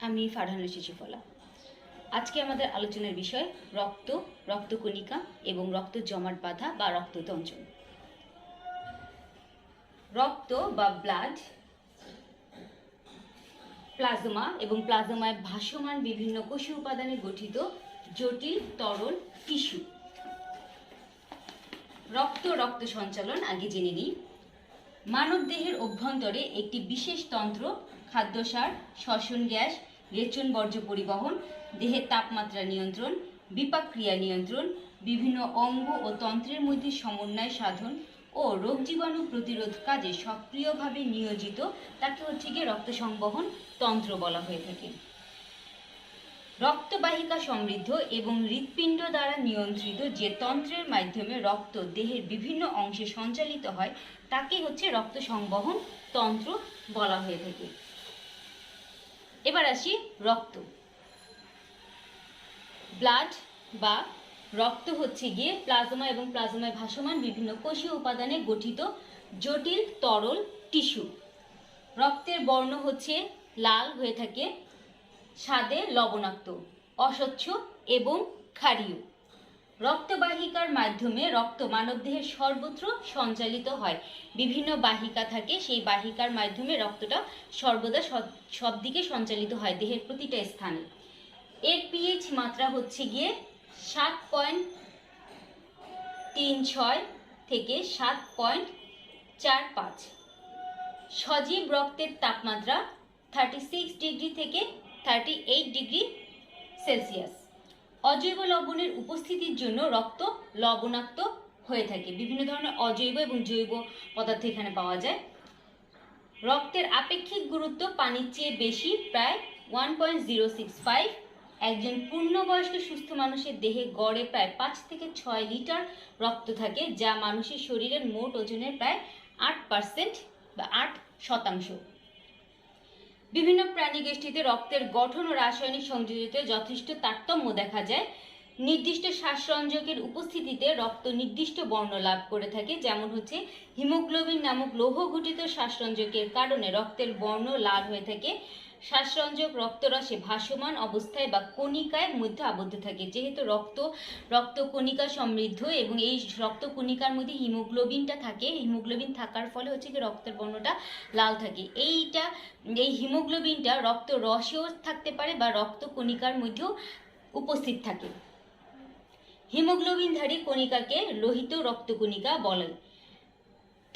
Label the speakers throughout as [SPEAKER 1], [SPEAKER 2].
[SPEAKER 1] আমি ফারহানা শিশিফলা। আজকে আমাদের আলোচনার বিষয় রক্ত, রক্তকণিকা এবং রক্ত জমাট বাঁধা বা রক্ততঞ্চন। রক্ত বা ব্লাড, প্লাজমা এবং প্লাজমায় ভাসমান বিভিন্ন কোষীয় উপাদানে গঠিত জটিল তরল টিস্যু। রক্ত সঞ্চালন আগে জেনে নিই। মানব দেহের অভ্যন্তরে একটি বিশেষ তন্ত্র খাদ্যসার, শ্বসন গ্যাস, রেচন বর্জ্য পরিবহন, দেহের তাপমাত্রা নিয়ন্ত্রণ, বিপাক ক্রিয়া নিয়ন্ত্রণ, বিভিন্ন অঙ্গ ও তন্ত্রের মধ্যে সমন্বয় সাধন ও রোগ জীবাণু প্রতিরোধ কাজে সক্রিয়ভাবে নিয়োজিত তাকে রক্ত সংবহন তন্ত্র বলা হয়ে থাকে। রক্তবাহিকা সমৃদ্ধ এবং হৃৎপিণ্ড দ্বারা নিয়ন্ত্রিত যে তন্ত্রের মাধ্যমে রক্ত দেহের বিভিন্ন অংশে সঞ্চালিত হয় তাকে রক্ত সংবহন তন্ত্র বলা হয়ে থাকে। এবার আসি রক্ত। ব্লাড বা রক্ত প্লাজমা এবং প্লাজমায় ভাসমান বিভিন্ন কোষীয় উপাদানে গঠিত জটিল তরল টিস্যু। রক্তের বর্ণ লাল হয়ে থাকে, স্বাদে লবণাক্ত, অস্বচ্ছ এবং ক্ষারীয়। রক্তবাহিকার মাধ্যমে রক্ত মানবদেহের সর্বত্র সঞ্চালিত হয়। বিভিন্ন বাহিকা থাকে, সেই বাহিকার মাধ্যমে রক্তটা সর্বদা সব দিকে সঞ্চালিত হয় দেহের প্রতিটা স্থানে। এর পিএইচ মাত্রা 7.36 থেকে 7.45। সজীব রক্তের তাপমাত্রা 36 ডিগ্রি থেকে 38 ডিগ্রি সেলসিয়াস। অজৈব লবণের উপস্থিতির জন্য রক্ত লবণাক্ত হয়ে থাকে। বিভিন্ন ধরনের অজৈব এবং জৈব পদার্থ এখানে পাওয়া যায়। রক্তের আপেক্ষিক গুরুত্ব পানির চেয়ে বেশি, প্রায় 1.065। একজন পূর্ণবয়স্ক সুস্থ মানুষের দেহে গড়ে প্রায় 5 থেকে 6 লিটার রক্ত থাকে, যা মানুষের শরীরের মোট ওজনের প্রায় 8% বা 8%। বিভিন্ন প্রাণীগোষ্ঠীতে রক্তের গঠন ও রাসায়নিক সংযোজিতে যথেষ্ট তারতম্য দেখা যায়। নির্দিষ্ট শ্বাসরঞ্জকের উপস্থিতিতে রক্ত নির্দিষ্ট বর্ণ লাভ করে থাকে, যেমন হিমোগ্লোবিন নামক লৌহ ঘটিত শ্বাসরঞ্জকের কারণে রক্তের বর্ণ লাল হয়ে থাকে। শ্বাসরঞ্জক রক্তরসে ভাসমান অবস্থায় বা কণিকায় মধ্যে আবদ্ধ থাকে। যেহেতু রক্ত কণিকা সমৃদ্ধ এবং এই রক্ত কণিকার মধ্যে হিমোগ্লোবিনটা থাকে, হিমোগ্লোবিন থাকার ফলে রক্তের বর্ণটা লাল থাকে। এই হিমোগ্লোবিনটা রক্ত রসেও থাকতে পারে বা রক্ত কণিকার মধ্যেও উপস্থিত থাকে। হিমোগ্লোবিনধারী কণিকাকে লোহিত রক্তকণিকা বলে।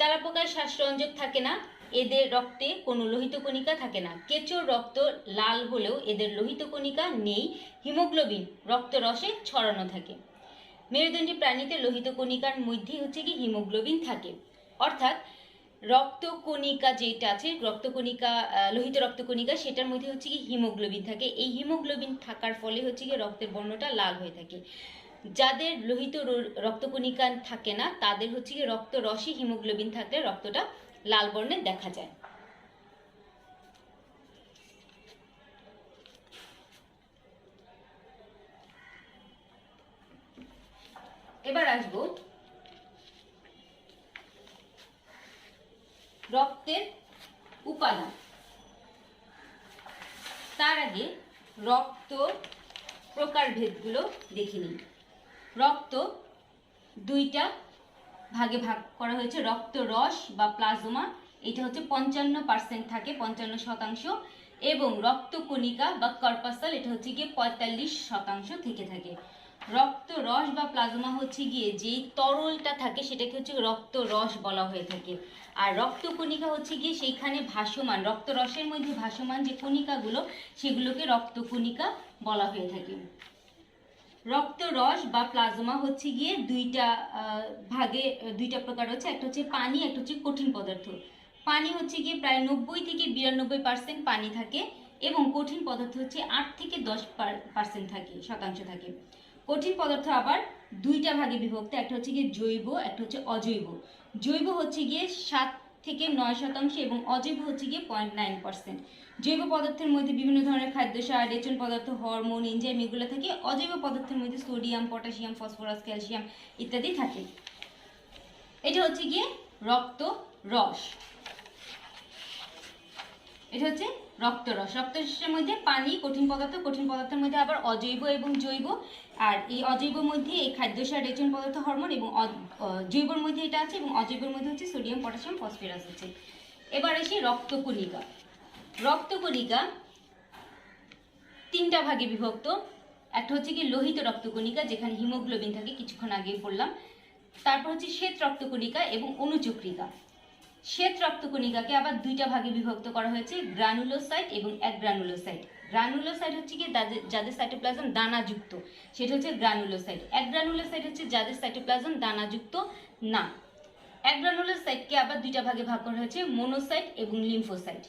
[SPEAKER 1] তেলাপোকার শ্বাসরঞ্জক থাকে না, এদের রক্তে কোনো লোহিত কণিকা থাকে না। কেঁচোর রক্ত লাল হলেও এদের লোহিত কণিকা নেই, হিমোগ্লোবিন রক্তরসে ছড়ানো থাকে। মেরুদণ্ডী প্রাণীতে লোহিত কণিকার মধ্যেই হিমোগ্লোবিন থাকে। অর্থাৎ রক্তকণিকা যেটা আছে, লোহিত রক্তকণিকা, সেটার মধ্যে হিমোগ্লোবিন থাকে। এই হিমোগ্লোবিন থাকার ফলে রক্তের বর্ণটা লাল হয়ে থাকে। যাদের লোহিত রক্তকণিকা থাকে না তাদের রক্তরসে হিমোগ্লোবিন থাকলে রক্তটা লাল বর্ণের দেখা যায়। এবার আসবো রক্তের উপাদান। তার আগে রক্ত প্রকারভেদগুলো দেখে নিই। রক্ত দুইটা ভাগে ভাগ করা হয়েছে। রক্ত রস বা প্লাজমা, এটা 55% থাকে, 55%, এবং রক্তকণিকা বা কর্পাসল, এটা 45% থেকে থাকে। রক্ত রস বা প্লাজমা যেই তরলটা থাকে সেটাকে রক্ত রস বলা হয়ে থাকে। আর রক্তকণিকা সেইখানে ভাসমান, রক্ত রসের মধ্যে ভাসমান যে কণিকাগুলো সেগুলোকে রক্তকণিকা বলা হয়ে থাকে। রক্ত রস বা প্লাজমা দুইটা প্রকার হচ্ছে। একটা পানি, একটা কঠিন পদার্থ। পানি প্রায় 90 থেকে 92% পানি থাকে এবং কঠিন পদার্থ 8 থেকে 10% শতাংশ থাকে। কঠিন পদার্থ আবার দুইটা ভাগে বিভক্ত, একটা জৈব, একটা অজৈব। জৈব 7 থেকে 9% এবং অজৈব 0.9%। জৈব পদার্থের মধ্যে বিভিন্ন ধরনের খাদ্যসার, রেচন পদার্থ, হরমোন, এনজাইম এগুলো থাকে। অজৈব পদার্থের মধ্যে সোডিয়াম, পটাশিয়াম, ফসফরাস, ক্যালসিয়াম ইত্যাদি থাকে। এটা রক্ত রস। এটা হচ্ছে রক্তরস। রক্তরসের মধ্যে পানি, কঠিন পদার্থের মধ্যে আবার অজৈব এবং জৈব। আর এই অজৈবর মধ্যে এই খাদ্যসার, রেচন পদার্থ, হরমোন, এবং জৈবর মধ্যে এটা আছে, এবং অজৈবর মধ্যে হচ্ছে সোডিয়াম, পটাশিয়াম, ফসফরাস আছে। এবার আসি রক্তকণিকা। রক্তকণিকা তিনটা ভাগে বিভক্ত। একটা হচ্ছে কি লোহিত রক্তকণিকা, যেখানে হিমোগ্লোবিন থাকে, কিছুক্ষণ আগেই বললাম। তারপর হচ্ছে শ্বেত রক্তকণিকা এবং অনুচক্রিকা। শ্বেত রক্তকণিকাকে আবার দুইটা ভাগে বিভক্ত করা হয়েছে, গ্রানুলোসাইট এবং অ্যাগ্রানুলোসাইট। গ্রানুলোসাইট হচ্ছে কি যাদের সাইটোপ্লাজম দানাযুক্ত, সেটা হচ্ছে গ্রানুলোসাইট। অ্যাগ্রানুলোসাইট হচ্ছে যাদের সাইটোপ্লাজম দানাযুক্ত না। অ্যাগ্রানুলোসাইটকে আবার দুইটা ভাগে ভাগ করা হয়েছে, মোনোসাইট এবং লিম্ফোসাইট।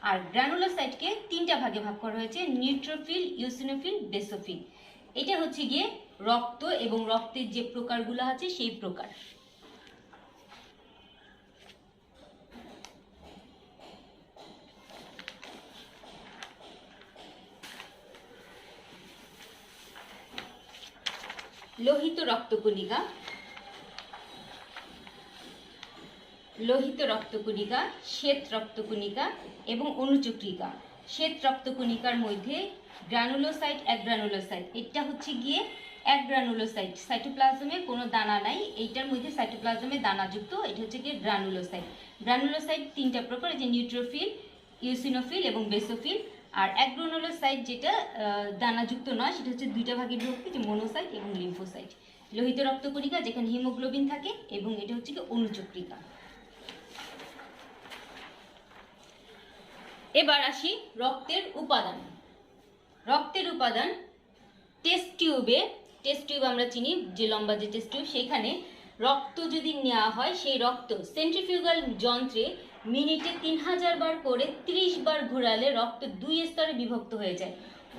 [SPEAKER 1] আর গ্রানুলোসাইটকে তিনটা ভাগে ভাগ করা হয়েছে, নিউট্রোফিল, ইওসিনোফিল, বেসোফিল। এটা হচ্ছে গিয়ে রক্ত এবং রক্তের যে প্রকারগুলো আছে সেই প্রকার। লোহিত রক্তকণিকা, লোহিত রক্তকণিকা, শ্বেত রক্তকণিকা এবং অনুচক্রিকা। শ্বেত রক্তকণিকার মধ্যে গ্রানুলোসাইট, অ্যাগ্রানুলোসাইট। এটা হচ্ছে গিয়ে অ্যাগ্রানুলোসাইট, সাইটোপ্লাজমে কোনো দানা নাই, এইটার মধ্যে সাইটোপ্লাজমে দানাযুক্ত, এটা হচ্ছে গিয়ে গ্রানুলোসাইট। গ্রানুলোসাইট তিনটা প্রকার, যে নিউট্রোফিল, ইওসিনোফিল এবং বেসোফিল। আর অ্যাগ্রানুলোসাইট যেটা দানাযুক্ত নয়, সেটা হচ্ছে দুইটা ভাগে বিভক্ত, যে মোনোসাইট এবং লিম্ফোসাইট। লোহিত রক্তকণিকা যেখানে হিমোগ্লোবিন থাকে, এবং এটা হচ্ছে কি অনুচক্রিকা। এবার আসি রক্তের উপাদান। রক্তের উপাদান টেস্ট টিউবে, টেস্ট টিউব আমরা চিনি, যে লম্বা যে টেস্ট টিউব, সেখানে রক্ত যদি নেওয়া হয়, সেই রক্ত সেন্ট্রিফিউগাল যন্ত্রে মিনিটে 3000 বার করে 30 বার ঘোরালে রক্ত 2 স্তরে বিভক্ত হয়ে যায়।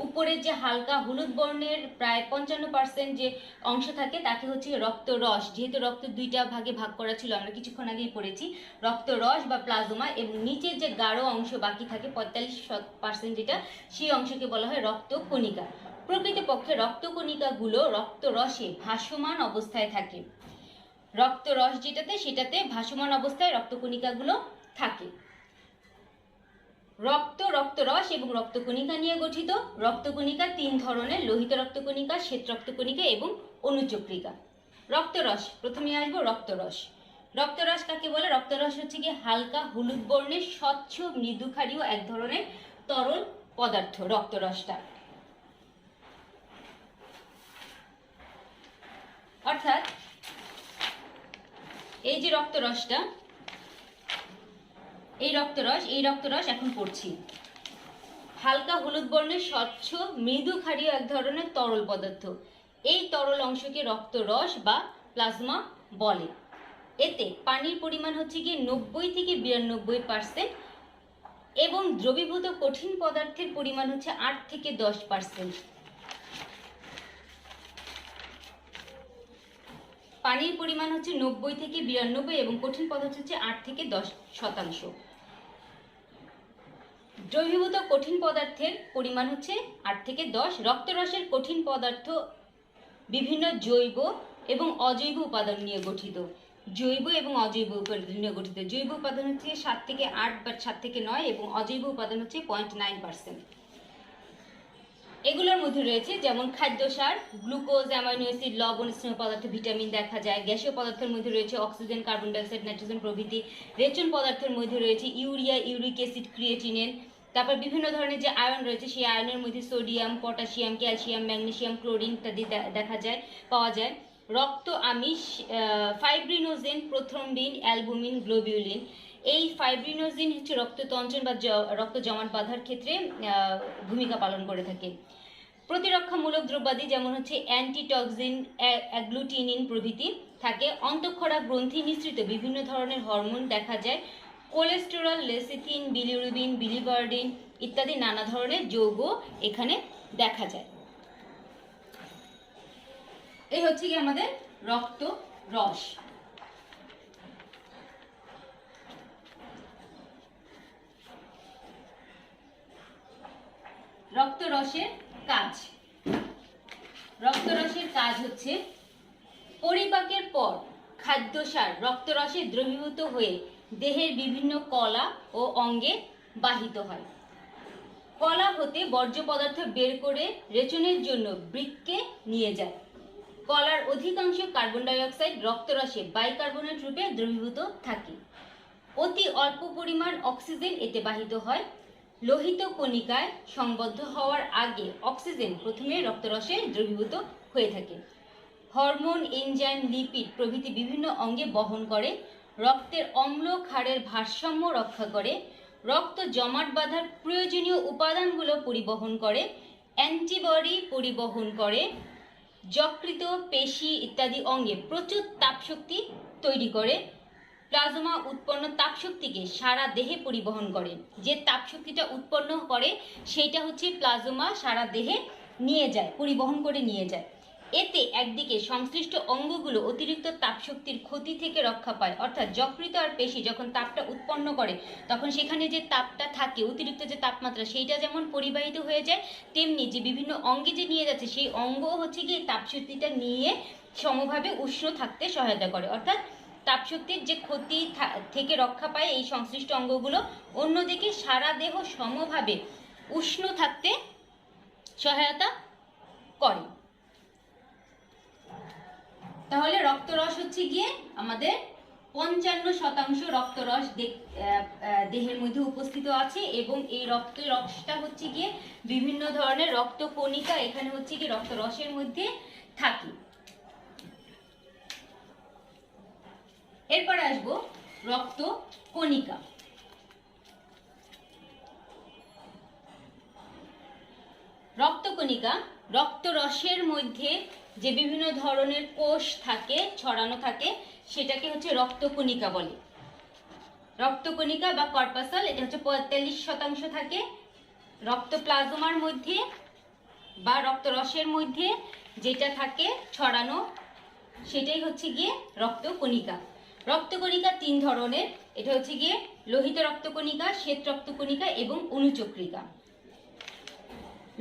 [SPEAKER 1] উপরে যে হালকা হলুদ বর্ণের প্রায় 55% যে অংশ থাকে, তাকে হচ্ছে রক্তরস। যেহেতু রক্ত দুইটা ভাগে ভাগ করা ছিল, আমরা কিছুক্ষণ আগেই পড়েছি, রক্তরস বা প্লাজমা, এবং নিচের যে গাঢ় অংশ বাকি থাকে 45% যেটা, সেই অংশকে বলা হয় রক্তকণিকা। প্রকৃতপক্ষে রক্তকণিকাগুলো রক্তরসে ভাসমান অবস্থায় থাকে। রক্তরস যেটাতে, সেটাতে ভাসমান অবস্থায় রক্তকণিকাগুলো থাকে। রক্ত, রক্তরস এবং রক্তকণিকা নিয়ে গঠিত। রক্তকণিকা তিন ধরনের, লোহিত রক্তকণিকা, শ্বেত রক্তকণিকা এবং অনুচক্রিকা। রক্তরস, প্রথমে আসবো রক্তরস। রক্তরস কাকে বলে? রক্তরস হচ্ছে কি হালকা হলুদ বর্ণের স্বচ্ছ মৃদু ক্ষারীয় এক ধরনের তরল পদার্থ রক্তরসটা। অর্থাৎ এই যে রক্তরসটা, এই রক্তরস এখন পড়ছি, হালকা হলুদ বর্ণের স্বচ্ছ মৃদু ক্ষারীয় এক ধরনের তরল পদার্থ। এই তরল অংশকে রক্তরস বা প্লাজমা বলে। এতে পানির পরিমাণ হচ্ছে গিয়ে 90 থেকে 92%, এবং দ্রবীভূত কঠিন পদার্থের পরিমাণ হচ্ছে 8 থেকে 10%। পানির পরিমাণ হচ্ছে 90 থেকে 92 এবং কঠিন পদার্থ হচ্ছে 8 থেকে 10%। দ্রবীভূত কঠিন পদার্থের পরিমাণ হচ্ছে 8 থেকে 10। রক্তরসের কঠিন পদার্থ বিভিন্ন জৈব এবং অজৈব উপাদান নিয়ে গঠিত। জৈব এবং অজৈব উপাদান নিয়ে গঠিত। জৈব উপাদান হচ্ছে 7 থেকে 8 বা 7 থেকে 9, এবং অজৈব উপাদান হচ্ছে 0.9%। এগুলোর মধ্যে রয়েছে যেমন খাদ্যসার, গ্লুকোজ, অ্যামাইনো অ্যাসিড, লবণ, স্নেহ পদার্থ, ভিটামিন দেখা যায়। গ্যাসীয় পদার্থের মধ্যে রয়েছে অক্সিজেন, কার্বন ডাইঅক্সাইড, নাইট্রোজেন প্রভৃতি। রেচন পদার্থের মধ্যে রয়েছে ইউরিয়া, ইউরিক অ্যাসিড, ক্রিয়েটিনিন। তারপর বিভিন্ন ধরনের যে আয়ন রয়েছে, সেই আয়নের মধ্যে sodium, potassium, calcium, magnesium, chlorine ইত্যাদি পাওয়া যায়। রক্ত আমিষ, ফাইব্রিনোজেন, প্রোথ্রম্বিন, অ্যালবুমিন, গ্লোবিউলিন। এই ফাইব্রিনোজেন হচ্ছে রক্ততঞ্চন বা রক্ত জমাট বাঁধার ক্ষেত্রে ভূমিকা পালন করে থাকে। প্রতিরক্ষামূলক দ্রব্যাদি যেমন হচ্ছে অ্যান্টিটক্সিন, অ্যাগ্লুটিনিন প্রভৃতি থাকে। অন্তঃক্ষরা গ্রন্থি নিঃসৃত বিভিন্ন ধরনের হরমোন দেখা যায়। কোলেস্টেরল, লেসিথিন, বিলিরুবিন, বিলিভার্ডিন ইত্যাদি নানা ধরনের যৌগ এখানে দেখা যায়। এই হচ্ছে কি আমাদের রক্ত রস। রক্তরসের কাজ। রক্তরসের কাজ হচ্ছে পরিপাকের পর খাদ্যসার রক্তরসে দ্রবীভূত হয়ে দেহের বিভিন্ন কলা ও অঙ্গে বাহিত হয়। কলা হতে বর্জ্য পদার্থ বের করে রেচনের জন্য বৃক্কে নিয়ে যায়। কলার অধিকাংশ কার্বন ডাই অক্সাইড রক্তরসে বাইকার্বনেট রূপে দ্রবীভূত থাকে। অতি অল্প পরিমাণ অক্সিজেন এতে বাহিত হয়। লোহিত কণিকায় সংবদ্ধ হওয়ার আগে অক্সিজেন প্রথমে রক্তরসে দ্রবীভূত হয়ে থাকে। হরমোন, এনজাইম, লিপিড প্রভৃতি বিভিন্ন অঙ্গে বহন করে। রক্তের অম্ল ক্ষারের ভারসাম্য রক্ষা করে। রক্ত জমাট বাঁধার প্রয়োজনীয় উপাদানগুলো পরিবহন করে। অ্যান্টিবডি পরিবহন করে। যকৃত, পেশি ইত্যাদি অঙ্গে প্রচুর তাপশক্তি তৈরি করে। প্লাজমা উৎপন্ন তাপশক্তিকে সারা দেহে পরিবহন করে। যে তাপশক্তিটা উৎপন্ন করে সেইটা হচ্ছে প্লাজমা সারা দেহে নিয়ে যায়, পরিবহন করে নিয়ে যায়। এতে একদিকে সংশ্লিষ্ট অঙ্গগুলো অতিরিক্ত তাপশক্তির ক্ষতি থেকে রক্ষা পায়, অর্থাৎ যকৃত আর পেশি যখন তাপটা উৎপন্ন করে তখন সেখানে যে তাপটা থাকে, অতিরিক্ত যে তাপমাত্রা, সেইটা যেমন পরিবাহিত হয়ে যায়, তেমনি যে বিভিন্ন অঙ্গে যে নিয়ে যাচ্ছে সেই অঙ্গ হচ্ছে কি তাপশক্তিটা নিয়ে সমভাবে উষ্ণ থাকতে সহায়তা করে। অর্থাৎ তাপশক্তির যে ক্ষতি থেকে রক্ষা পায় এই সংশ্লিষ্ট অঙ্গগুলো, অন্যদিকে সারা দেহ সমভাবে উষ্ণ থাকতে সহায়তা করে। তাহলে রক্তরস হচ্ছে গিয়ে আমাদের 55% রক্তরস দেহের মধ্যে উপস্থিত আছে, এবং এই রক্তরসটা হচ্ছে গিয়ে বিভিন্ন ধরনের রক্ত কণিকা এখানে হচ্ছে গিয়ে রক্তরসের মধ্যে থাকে। এরপরে আসবো রক্ত কণিকা। রক্তকণিকা রক্তরসের মধ্যে যে বিভিন্ন ধরনের কোষ থাকে, ছড়ানো থাকে, সেটাকে হচ্ছে রক্তকণিকা বলে। রক্তকণিকা বা কর্পাসল, এটা হচ্ছে 45% থাকে। রক্ত প্লাজমার মধ্যে বা রক্তরসের মধ্যে যেটা থাকে ছড়ানো সেটাই হচ্ছে গিয়ে রক্তকণিকা। রক্তকণিকা 3 ধরনের, এটা হচ্ছে গিয়ে লোহিত রক্তকণিকা, শ্বেত রক্তকণিকা এবং অনুচক্রিকা।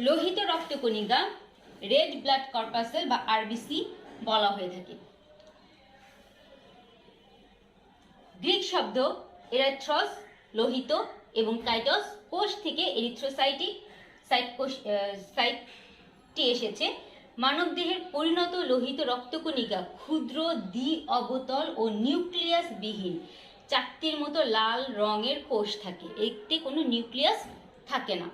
[SPEAKER 1] লোহিত রক্তকণিকা রেড ব্লাড কর্পাসেল বা আরবিসি বলা হয়ে থাকে। গ্রিক শব্দ এরিথ্রস লোহিত এবং কাইটস কোষ থেকে এরিথ্রোসাইটিক সাইটটি এসেছে। মানব দেহের পরিণত লোহিত রক্তকণিকা ক্ষুদ্র দ্বি অবতল ও নিউক্লিয়াস বিহীন 4টির মতো লাল রঙের কোষ থাকে। এতে কোনো নিউক্লিয়াস থাকে না।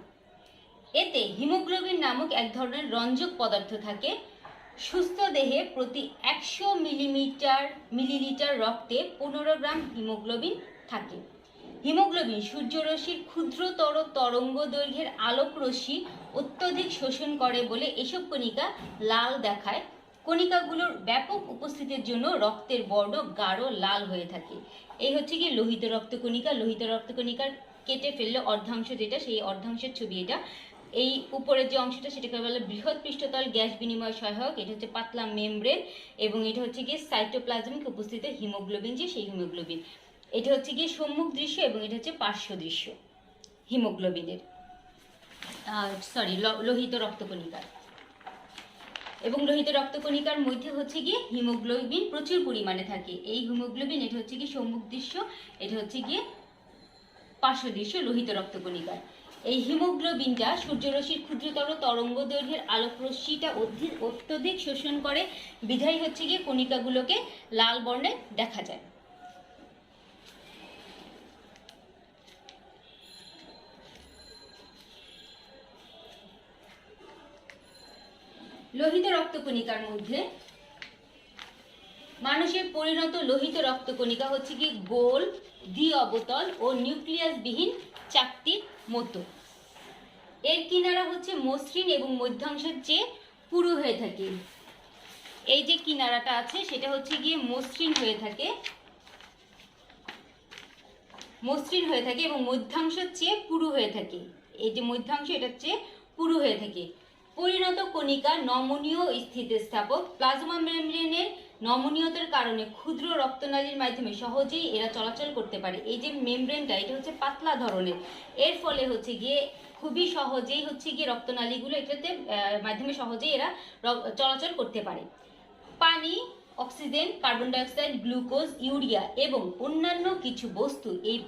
[SPEAKER 1] এতে হিমোগ্লোবিন নামক এক ধরনের রঞ্জক পদার্থ থাকে। সুস্থ দেহে প্রতি 100 মিলিলিটার রক্তে 15 গ্রাম হিমোগ্লোবিন থাকে। হিমোগ্লোবিন সূর্যরশ্মির ক্ষুদ্রতর তরঙ্গ দৈর্ঘ্যের আলোক রশ্মি অত্যধিক শোষণ করে বলে এসব কণিকা লাল দেখায়। কণিকাগুলোর ব্যাপক উপস্থিতির জন্য রক্তের বর্ণ গাঢ় লাল হয়ে থাকে। এই হচ্ছে কি লোহিত রক্তকণিকা। লোহিত রক্তকণিকার কেটে ফেললে অর্ধাংশ যেটা, সেই অর্ধাংশের ছবি এটা। এই উপরের যে অংশটা সেটাকে বলে বৃহৎ পৃষ্ঠতল গ্যাস বিনিময় সহায়ক, এটা হচ্ছে পাতলা মেমব্রেন, এবং এটা হচ্ছে গিয়ে সাইটোপ্লাজমিক উপস্থিত হিমোগ্লোবিন, যে সেই হিমোগ্লোবিন। এটা হচ্ছে গিয়ে সম্মুখ দৃশ্য এবং এটা হচ্ছে পার্শ্ব দৃশ্য হিমোগ্লোবিনের, লোহিত রক্তকণিকার। এবং লোহিত রক্তকণিকার মধ্যে হচ্ছে গিয়ে হিমোগ্লোবিন প্রচুর পরিমাণে থাকে। এই হিমোগ্লোবিন, এটা হচ্ছে গিয়ে সম্মুখ দৃশ্য, এটা হচ্ছে গিয়ে পার্শ্ব দৃশ্য লোহিত রক্তকণিকার। এই হিমোগ্লোবিনটা সূর্যরশ্মির ক্ষুদ্রতর তরঙ্গ দৈর্ঘ্যের আলোক রশ্মিটা অত্যধিক শোষণ করে, বিধায় হচ্ছে গিয়ে কণিকাগুলোকে লাল বর্ণে দেখা যায়। লোহিত রক্তকণিকার মধ্যে মানুষের পরিণত লোহিত রক্তকণিকা হচ্ছে কি গোল, দ্বি অবতল ও নিউক্লিয়াস বিহীন 4টির মতো। এর কিনারা হচ্ছে মসৃণ এবং মধ্যাংশের চেয়ে পুরু হয়ে থাকে। এই যে কিনারাটা আছে সেটা হচ্ছে গিয়ে মসৃণ হয়ে থাকে এবং মধ্যাংশের চেয়ে পুরু হয়ে থাকে। এই যে মধ্যাংশ, এটার চেয়ে পুরু হয়ে থাকে। পরিণত কণিকা নমনীয় স্থিতিস্থাপক। প্লাজমা মেমব্রেনের নমনীয়তার কারণে ক্ষুদ্র রক্তনালীর মাধ্যমে সহজেই এরা চলাচল করতে পারে। এই যে মেমব্রেনটা, এটা হচ্ছে পাতলা ধরনের, এর ফলে হচ্ছে গিয়ে খুবই সহজেই হচ্ছে গিয়ে রক্তনালীগুলো এটাতে মাধ্যমে সহজেই এরা চলাচল করতে পারে। পানি, oxygen, carbon dioxide, glucose, urea এবং অন্যান্য কিছু বস্তু এই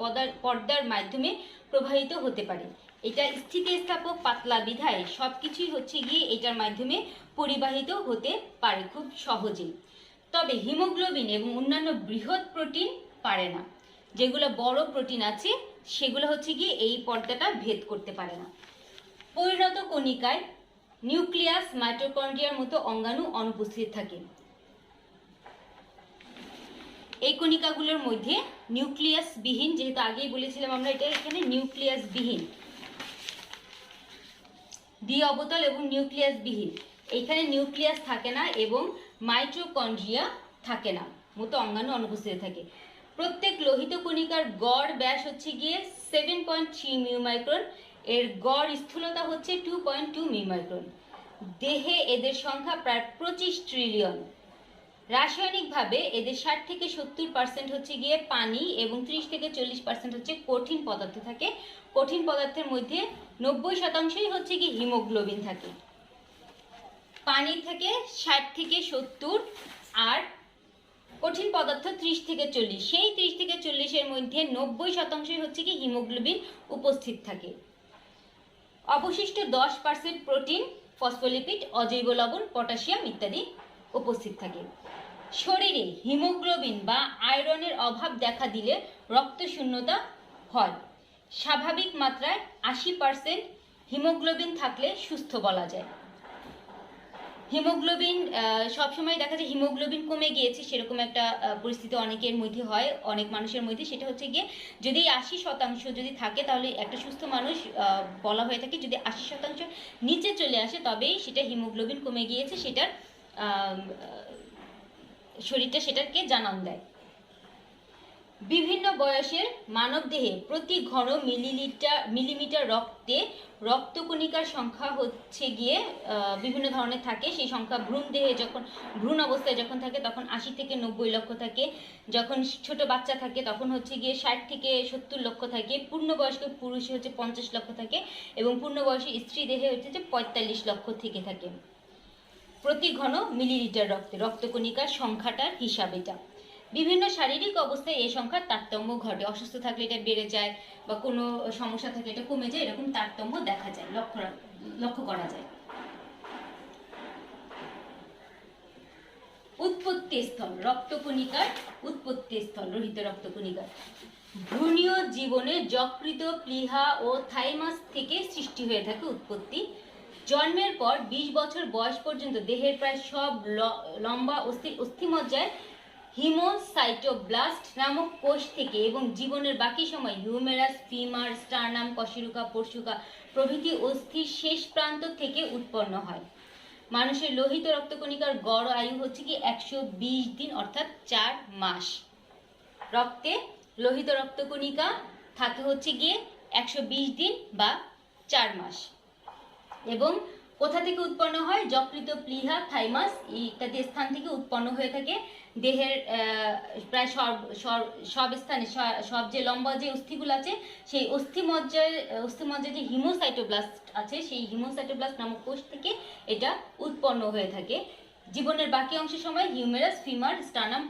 [SPEAKER 1] পর্দার মাধ্যমে প্রবাহিত হতে পারে। এটা স্থিতিস্থাপক পাতলা বিধায় সব কিছুই হচ্ছে গিয়ে এটার মাধ্যমে পরিবাহিত হতে পারে খুব সহজেই। তবে হিমোগ্লোবিন এবং অন্যান্য বৃহৎ প্রোটিন পারে না। যেগুলো বড় প্রোটিন আছে সেগুলো হচ্ছে গিয়ে এই পর্দাটা ভেদ করতে পারে না। পরিণত কণিকায় নিউক্লিয়াস, মাইটোকন্ড্রিয়ার মতো অঙ্গাণু অনুপস্থিত থাকে। এই কণিকাগুলোর মধ্যে নিউক্লিয়াস বিহীন, যেহেতু আগেই বলেছিলাম আমরা এটা এখানে নিউক্লিয়াস বিহীন, দ্বি অবতল এবং নিউক্লিয়াস বিহীন, এখানে নিউক্লিয়াস থাকে না এবং মাইটোকন্ড্রিয়া থাকে না মতো অঙ্গাণু অনুপস্থিত থাকে। প্রত্যেক লোহিত কণিকার গড় ব্যাস হচ্ছে গিয়ে 7.3 মিউমাইক্রন, এর গড় স্থূলতা হচ্ছে 2.2 মিউমাইক্রন। দেহে এদের সংখ্যা প্রায় 25 ট্রিলিয়ন। রাসায়নিকভাবে এদের 60 থেকে 70% হচ্ছে গিয়ে পানি এবং 30 থেকে 40% হচ্ছে কঠিন পদার্থ থাকে। কঠিন পদার্থের মধ্যে 90% হচ্ছে গিয়ে হিমোগ্লোবিন থাকে। পানি থেকে 60 থেকে 70 আর কঠিন পদার্থ 30 থেকে 40, সেই 30 থেকে 40-এর মধ্যে 90% হচ্ছে কি হিমোগ্লোবিন উপস্থিত থাকে। অবশিষ্ট 10% প্রোটিন, ফসফোলিপিড, অজৈব লবণ, পটাশিয়াম ইত্যাদি উপস্থিত থাকে। শরীরে হিমোগ্লোবিন বা আয়রনের অভাব দেখা দিলে রক্তশূন্যতা হয়। স্বাভাবিক মাত্রায় 80% হিমোগ্লোবিন থাকলে সুস্থ বলা যায়। হিমোগ্লোবিন সবসময় দেখা যায় হিমোগ্লোবিন কমে গিয়েছে সেরকম একটা পরিস্থিতি অনেকের মধ্যে হয়, অনেক মানুষের মধ্যে। সেটা হচ্ছে গিয়ে যদি 80% যদি থাকে তাহলে একটা সুস্থ মানুষ বলা হয়ে থাকে। যদি 80% নিচে চলে আসে তবেই সেটা হিমোগ্লোবিন কমে গিয়েছে, সেটার শরীরটা সেটাকে জানান দেয়। বিভিন্ন বয়সের মানবদেহে প্রতি ঘন মিলিমিটার রক্তে রক্তকণিকার সংখ্যা হচ্ছে গিয়ে বিভিন্ন ধরনের থাকে। সেই সংখ্যা ভ্রূণ অবস্থায় যখন থাকে তখন 80 থেকে 90 লক্ষ থাকে। যখন ছোট বাচ্চা থাকে তখন হচ্ছে গিয়ে 60 থেকে 70 লক্ষ থাকে। পূর্ণবয়স্ক পুরুষে হচ্ছে 50 লক্ষ থাকে এবং পূর্ণবয়সী স্ত্রী দেহে হচ্ছে যে 45 লক্ষ থেকে থাকে প্রতি ঘন মিলিলিটার রক্তে। রক্তকণিকার সংখ্যাটার হিসাব এটা। বিভিন্ন শারীরিক অবস্থায় এই সংখ্যার তারতম্য ঘটে। অসুস্থ থাকলে এটা বেড়ে যায় বা কোনো সমস্যা থাকলে এটা কমে যায়, এরকম তারতম্য দেখা যায়, লক্ষ্য করা যায়। উৎপত্তি স্থল রক্তকণিকার, উৎপত্তি স্থল রোহিত রক্তকণিকার ভ্রূণীয় জীবনে যকৃত, প্লীহা ও থাইমাস থেকে সৃষ্টি হয়ে থাকে উৎপত্তি। জন্মের পর 20 বছর বয়স পর্যন্ত দেহের প্রায় সব লম্বা অস্থিমজ্জায় হিমোসাইটোব্লাস্ট নামক কোষ থেকে এবং জীবনের বাকি সময় হিউমেরাস, ফিমার, স্টার্নাম, কশেরুকা, পরশুকা প্রভৃতি অস্থির শেষ প্রান্ত থেকে উৎপন্ন হয়। মানুষের লোহিত রক্তকণিকার গড় আয়ু হচ্ছে কি 120 দিন অর্থাৎ 4 মাস। রক্তে লোহিত রক্তকণিকা থাকে হচ্ছে গিয়ে 120 দিন বা 4 মাস। এবং কোথা থেকে উৎপন্ন হয়? যকৃত, প্লীহা, থাইমাস ইত্যাদি স্থান থেকে উৎপন্ন হয়ে থাকে। দেহের প্রায় সব স্থানে, সব যে লম্বা যে অস্থিগুলো আছে সেই অস্থিমজ্জায় যে হিমোসাইটোব্লাস্ট আছে সেই হিমোসাইটোব্লাস্ট নামক কোষ থেকে এটা উৎপন্ন হয়ে থাকে। জীবনের বাকি অংশের সময় হিউমেরাস, ফিমার, স্টার্নাম,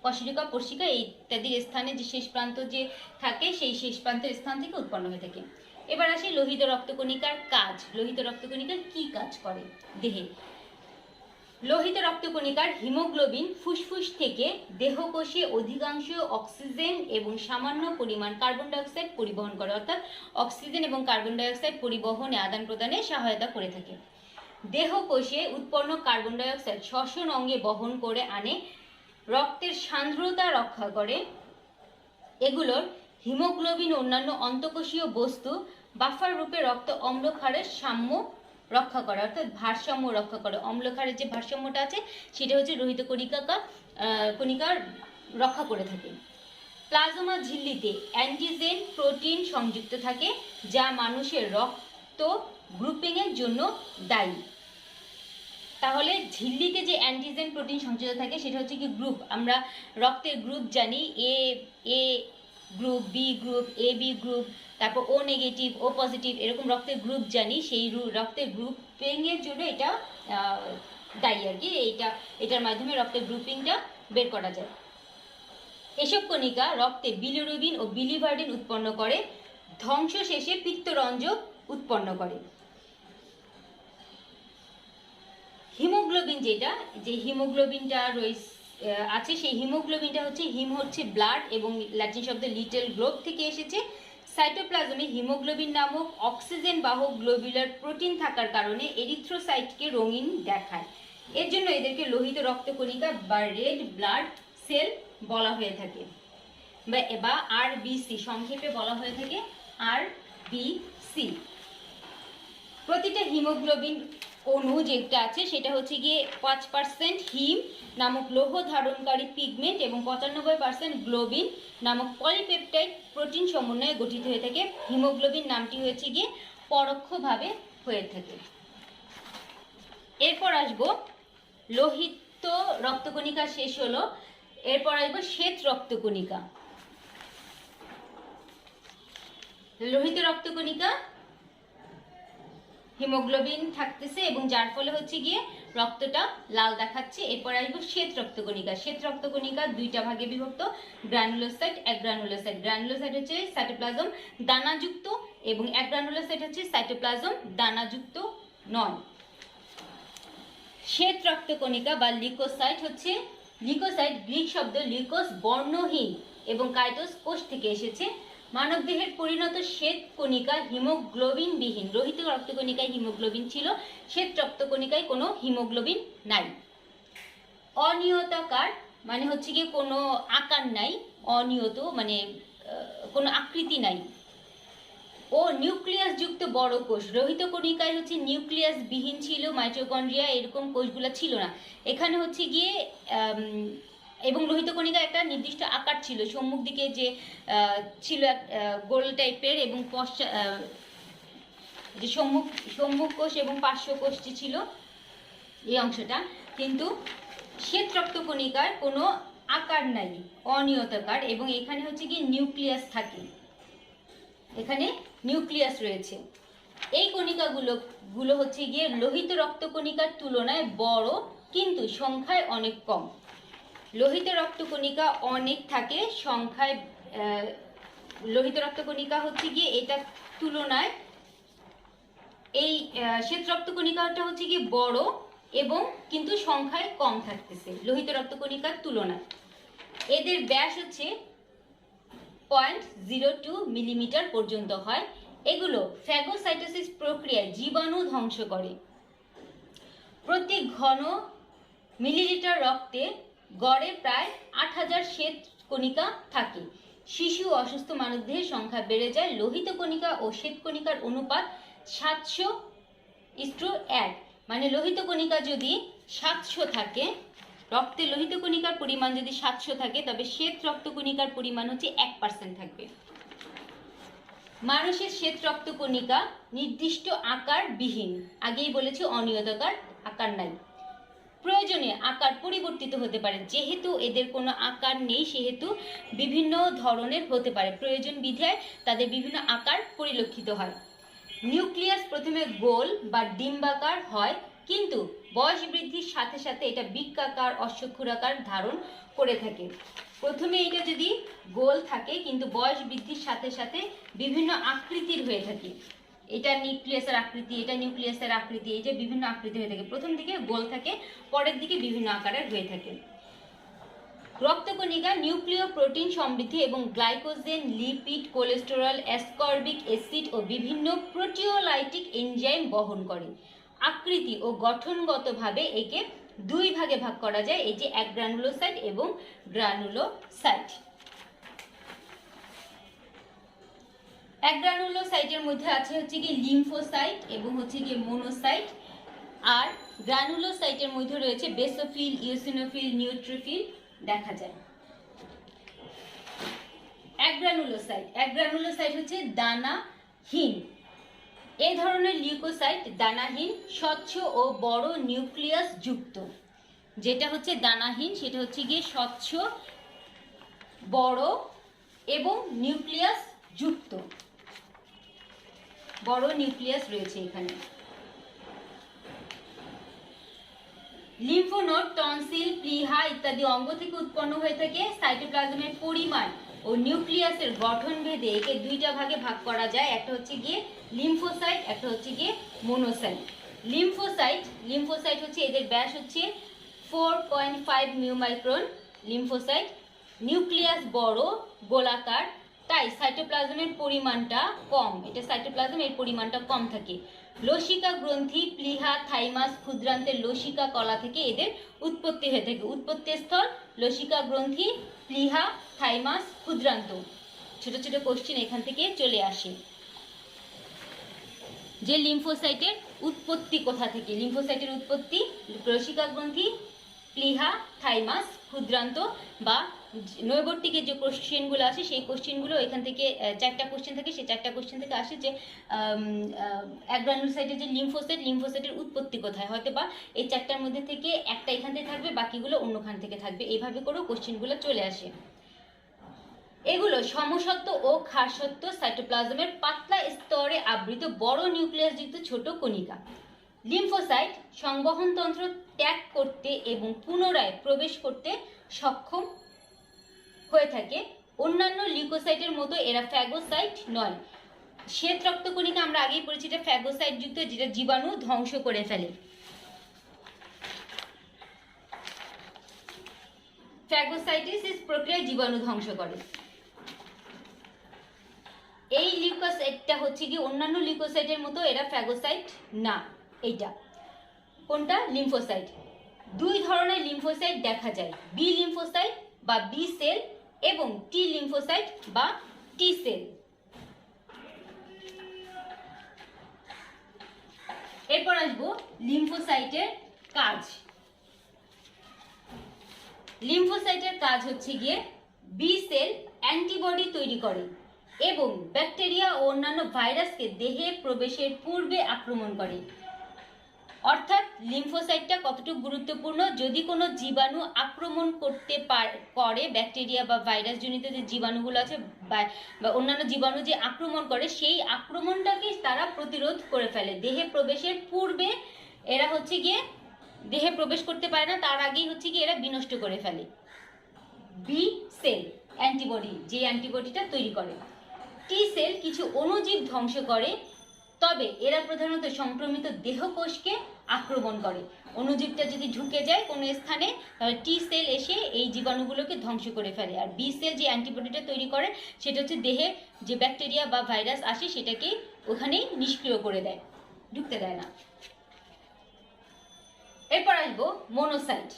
[SPEAKER 1] কশেরুকা, পরশুকা ইত্যাদির স্থানে যে শেষ প্রান্ত যে থাকে সেই শেষ প্রান্তের স্থান থেকে উৎপন্ন হয়ে থাকে। এবার আসি লোহিত রক্তকণিকার কাজ। লোহিত রক্তকণিকার কি কাজ করে দেহে? লোহিত রক্তকণিকার হিমোগ্লোবিন ফুসফুস থেকে দেহকোষে অধিকাংশ অক্সিজেন এবং সামান্য পরিমাণ কার্বন ডাইঅক্সাইড পরিবহন করে, অর্থাৎ অক্সিজেন এবং কার্বন ডাইঅক্সাইড পরিবহনে আদান প্রদানে সহায়তা করে থাকে। দেহকোষে উৎপন্ন কার্বন ডাইঅক্সাইড শ্বসন অঙ্গে বহন করে আনে, রক্তের সান্দ্রতা রক্ষা করে। এগুলোর হিমোগ্লোবিন অন্যান্য অন্তঃকোষীয় বস্তু বাফার রূপে রক্ত অম্লক্ষারের সাম্য রক্ষা করে, অর্থাৎ ভারসাম্য রক্ষা করে। অম্লক্ষারের যে ভারসাম্যটা আছে সেটা হচ্ছে লোহিত কণিকার রক্ষা করে থাকে। প্লাজমা ঝিল্লিতে অ্যান্টিজেন প্রোটিন সংযুক্ত থাকে যা মানুষের রক্ত গ্রুপিংয়ের জন্য দায়ী। তাহলে ঝিল্লিতে যে অ্যান্টিজেন প্রোটিন সংযুক্ত থাকে সেটা হচ্ছে কি গ্রুপ। আমরা রক্তের গ্রুপ জানি, এ group, B group, A B group, তারপর ও নেগেটিভ, ও পজিটিভ, এরকম রক্তের গ্রুপ জানি। সেই রক্তের গ্রুপিংয়ের জন্য এটা দায়ী আর কি। এটার মাধ্যমে রক্তের গ্রুপিংটা বের করা যায়। এসব কণিকা রক্তে বিলিরুবিন ও বিলিভার্ডিন উৎপন্ন করে। ধ্বংস শেষে পিত্তরঞ্জক উৎপন্ন করে। হিমোগ্লোবিন যে হিমোগ্লোবিনটা আছে, সেই হিমোগ্লোবিনটা হচ্ছে হচ্ছে ব্লাড এবং ল্যাটিন শব্দ লিটল গ্লোব থেকে এসেছে। সাইটোপ্লাজমে হিমোগ্লোবিন নামক অক্সিজেন বাহক গ্লোবুলার প্রোটিন থাকার কারণে এরিথ্রোসাইটকে রঙিন দেখায়। এর জন্য এদেরকে লোহিত রক্তকণিকা বা রেড ব্লাড সেল বলা হয়ে থাকে, বা আরবিসি সংক্ষেপে বলা হয়ে থাকে আরবিসি। প্রতিটা হিমোগ্লোবিন অণু যেটা আছে সেটা হচ্ছে গিয়ে 5% হিম নামক লৌহ ধারণকারী পিগমেন্ট এবং 95% গ্লোবিন নামক পলিপেপটাইড প্রোটিন সমন্বয়ে গঠিত হয়ে থাকে। হিমোগ্লোবিন নামটি হয়েছে গিয়ে পরোক্ষভাবে হয়ে থাকে। এরপর আসবো লোহিত রক্তকণিকা শেষ হলো, এরপর আসবো শ্বেত রক্তকণিকা। লোহিত রক্তকণিকা হিমোগ্লোবিন থাকতেছে এবং যার ফলে হচ্ছে গিয়ে রক্তটা লাল দেখাচ্ছে। এরপর আসবো শ্বেত রক্তকণিকা। শ্বেত রক্তকণিকা দুইটা ভাগে বিভক্ত, গ্রানুলোসাইট, অ্যাগ্রানুলোসাইট। গ্রানুলোসাইট হচ্ছে সাইটোপ্লাজম দানাযুক্ত এবং অ্যাগ্রানুলোসাইট হচ্ছে সাইটোপ্লাজম দানাযুক্ত নয়। শ্বেত রক্তকণিকা বা লিউকোসাইট হচ্ছে, লিউকোসাইট গ্রিক শব্দ লিউকোস বর্ণহীন এবং কাইটোস কোষ থেকে এসেছে। মানবদেহের পরিণত শ্বেত কণিকা হিমোগ্লোবিন বিহীন। লোহিত রক্তকণিকায় হিমোগ্লোবিন ছিল, শ্বেত রক্তকণিকায় কোনো হিমোগ্লোবিন নাই। অনিয়তাকার মানে হচ্ছে গিয়ে কোনো আকার নাই, অনিয়ত মানে কোনো আকৃতি নাই, ও নিউক্লিয়াস যুক্ত বড় কোষ। লোহিত কণিকায় হচ্ছে নিউক্লিয়াস বিহীন ছিল, মাইটোকন্ড্রিয়া এরকম কোষগুলো ছিল না। এখানে হচ্ছে গিয়ে এবং লোহিত কণিকা একটা নির্দিষ্ট আকার ছিল, সম্মুখ দিকে যে ছিল গোল টাইপের এবং যে সম্মুখ কোষ এবং পার্শ্ব কোষ যে ছিল এই অংশটা। কিন্তু শ্বেত রক্তকণিকার কোনো আকার নাই, অনিয়তাকার, এবং এখানে হচ্ছে গিয়ে নিউক্লিয়াস থাকে, এখানে নিউক্লিয়াস রয়েছে। এই কণিকাগুলো হচ্ছে গিয়ে লোহিত রক্তকণিকার তুলনায় বড় কিন্তু সংখ্যায় অনেক কম। লোহিত রক্তকণিকা অনেক থাকে সংখ্যায়, লোহিত রক্তকণিকা হচ্ছে গিয়ে এটার তুলনায় এই শ্বেত রক্তকণিকাটা হচ্ছে গিয়ে বড় এবং কিন্তু সংখ্যায় কম থাকতেছে লোহিত রক্তকণিকার তুলনায়। এদের ব্যাস হচ্ছে 0.02 মিলিমিটার পর্যন্ত হয়। এগুলো ফ্যাগোসাইটোসিস প্রক্রিয়ায় জীবাণু ধ্বংস করে। প্রতি ঘন মিলিলিটার রক্তে গড়ে প্রায় 8000 শ্বেত কণিকা থাকে। শিশু অসুস্থ মানবদেহের সংখ্যা বেড়ে যায়। লোহিত কণিকা ও শ্বেত কণিকার অনুপাত 700:1। মানে লোহিত কণিকা যদি 700 থাকে, রক্তে লোহিত কণিকার পরিমাণ যদি 700 থাকে, তবে শ্বেত রক্তকণিকার পরিমাণ হচ্ছে 1% থাকবে। মানুষের শ্বেত রক্তকণিকা নির্দিষ্ট আকার বিহীন, আগেই বলেছি অনিয়তাকার, আকার নাই। প্রয়োজনে আকার পরিবর্তিত হতে পারে। যেহেতু এদের কোনো আকার নেই সেহেতু বিভিন্ন ধরনের হতে পারে, প্রয়োজন বিধায় তাদের বিভিন্ন আকার পরিলক্ষিত হয়। নিউক্লিয়াস প্রথমে গোল বা ডিম্বাকার হয়, কিন্তু বয়স বৃদ্ধির সাথে সাথে এটা বৃক্কাকার, অশ্বক্ষুরাকার ধারণ করে থাকে। প্রথমে এটা যদি গোল থাকে কিন্তু বয়স বৃদ্ধির সাথে সাথে বিভিন্ন আকৃতির হয়ে থাকে। এটা নিউক্লিয়াসের আকৃতি, এটা নিউক্লিয়াসের আকৃতি, এই যে বিভিন্ন আকৃতি হয়ে থাকে। প্রথম দিকে গোল থাকে, পরের দিকে বিভিন্ন আকারের হয়ে থাকে। রক্তকণিকা নিউক্লিয় প্রোটিন সমৃদ্ধ এবং glycogen, lipid, cholesterol, ascorbic acid ও বিভিন্ন প্রোটিওলাইটিক এনজাইম বহন করে। আকৃতি ও গঠনগতভাবে একে দুই ভাগে ভাগ করা যায়, এই যে অ্যাগ্রানুলোসাইট এবং গ্রানুলোসাইট। অ্যাগ্রানুলোসাইটের মধ্যে আছে হচ্ছে কি লিম্ফোসাইট এবং হচ্ছে কি মোনোসাইট, আর গ্রানুলোসাইটের মধ্যে রয়েছে বেসোফিল, ইওসিনোফিল, নিউট্রোফিল দেখা যায়। অ্যাগ্রানুলোসাইট হচ্ছে দানাহীন। এই ধরনের লিউকোসাইট দানাহীন, স্বচ্ছ ও বড় নিউক্লিয়াস যুক্ত। যেটা হচ্ছে দানাহীন সেটা হচ্ছে গিয়ে স্বচ্ছ, বড় এবং নিউক্লিয়াস যুক্ত, বড় নিউক্লিয়াস রয়েছে এখানে। লিম্ফোনোড, টনসিল, প্লিহা ইত্যাদি অঙ্গ থেকে উৎপন্ন হয়ে থাকে। সাইটোপ্লাজমের পরিমাণ ও নিউক্লিয়াসের গঠন ভেদে একে দুইটা ভাগে ভাগ করা যায়, একটা হচ্ছে গিয়ে লিম্ফোসাইট, একটা হচ্ছে গিয়ে মনোসাইট। লিম্ফোসাইট হচ্ছে এদের ব্যাস হচ্ছে 4.5 মিউমাইক্রন। লিম্ফোসাইট নিউক্লিয়াস বড়, গোলাকার, তাই সাইটোপ্লাজমের পরিমাণটা কম, এটা সাইটোপ্লাজমের পরিমাণটা কম থাকে। লসিকা গ্রন্থি, প্লীহা, থাইমাস, ক্ষুদ্রান্তের লসিকা কলা থেকে এদের উৎপত্তি হয়ে থাকে। উৎপত্তি স্থল লসিকা গ্রন্থি, প্লীহা, থাইমাস, ক্ষুদ্রান্ত। ছোট ছোট কোশ্চেন এখান থেকে চলে আসে যে লিম্ফোসাইটের উৎপত্তি কোথা থেকে। লিম্ফোসাইটের উৎপত্তি লসিকা গ্রন্থি, প্লীহা, থাইমাস, ক্ষুদ্রান্ত বা নৈবর্তিকের যে কোশ্চেনগুলো আসে সেই কোশ্চেনগুলো এখান থেকে 4টা কোশ্চেন থাকে, সেই 4টা কোশ্চেন থেকে আসে যে অ্যাগ্রানুলোসাইটের যে লিম্ফোসাইটের উৎপত্তি কোথায়, হয়তো বা এই 4টার মধ্যে থেকে একটা এখান থেকে থাকবে, বাকিগুলো অন্যখান থেকে থাকবে, এইভাবে করেও কোশ্চেনগুলো চলে আসে। এগুলো সমসত্ব ও ক্ষারসত্ব সাইটোপ্লাজমের পাতলা স্তরে আবৃত বড় নিউক্লিয়াসযুক্ত ছোট কণিকা। লিম্ফোসাইট সংবহনতন্ত্র ত্যাগ করতে এবং পুনরায় প্রবেশ করতে সক্ষম হয়ে থাকে। অন্যান্য লিউকোসাইটের মতো এরা ফ্যাগোসাইট নয়। শ্বেত রক্তকণিকা আমরা আগেই পড়েছি, এটা ফ্যাগোসাইট যুক্ত, যেটা জীবাণু ধ্বংস করে ফেলে। ফ্যাগোসাইটোসিস প্রক্রিয়ায় জীবাণু ধ্বংস করে। এই লিউকোসাইটটা হচ্ছে কি অন্যান্য লিউকোসাইটের মতো এরা ফ্যাগোসাইট না। এইটা কোনটা? লিম্ফোসাইট। দুই ধরনের লিম্ফোসাইট দেখা যায়, বি লিম্ফোসাইট বা বি সেল এবং টি লিম্ফোসাইট বা টি সেল। এরপর আসবো লিম্ফোসাইটের কাজ। লিম্ফোসাইটের কাজ হচ্ছে গিয়ে বি সেল অ্যান্টিবডি তৈরি করে এবং ব্যাকটেরিয়া ও অন্যান্য ভাইরাসকে দেহে প্রবেশের পূর্বে আক্রমণ করে। অর্থাৎ লিম্ফোসাইটটা কতটুকু গুরুত্বপূর্ণ, যদি কোনো জীবাণু আক্রমণ করতে করে, ব্যাকটেরিয়া বা ভাইরাস জনিত যে জীবাণুগুলো আছে বা অন্যান্য জীবাণু যে আক্রমণ করে, সেই আক্রমণটাকে তারা প্রতিরোধ করে ফেলে। দেহে প্রবেশের পূর্বে এরা হচ্ছে গিয়ে দেহে প্রবেশ করতে পারে না, তার আগেই হচ্ছে গিয়ে এরা বিনষ্ট করে ফেলে। বি সেল অ্যান্টিবডি, যে অ্যান্টিবডিটা তৈরি করে। টি সেল কিছু অণুজীব ধ্বংস করে, তবে এরা প্রধানত সংক্রমিত দেহকোষকে আক্রমণ করে। অণুজীবটা যদি ঢুকে যায় কোনো স্থানে, তাহলে টি সেল এসে এই জীবাণুগুলোকে ধ্বংস করে ফেলে। আর বি সেল যে অ্যান্টিবডিটা তৈরি করে, সেটা হচ্ছে দেহে যে ব্যাকটেরিয়া বা ভাইরাস আসে সেটাকে ওখানেই নিষ্ক্রিয় করে দেয়, ঢুকতে দেয় না। এরপর আসবো মনোসাইট।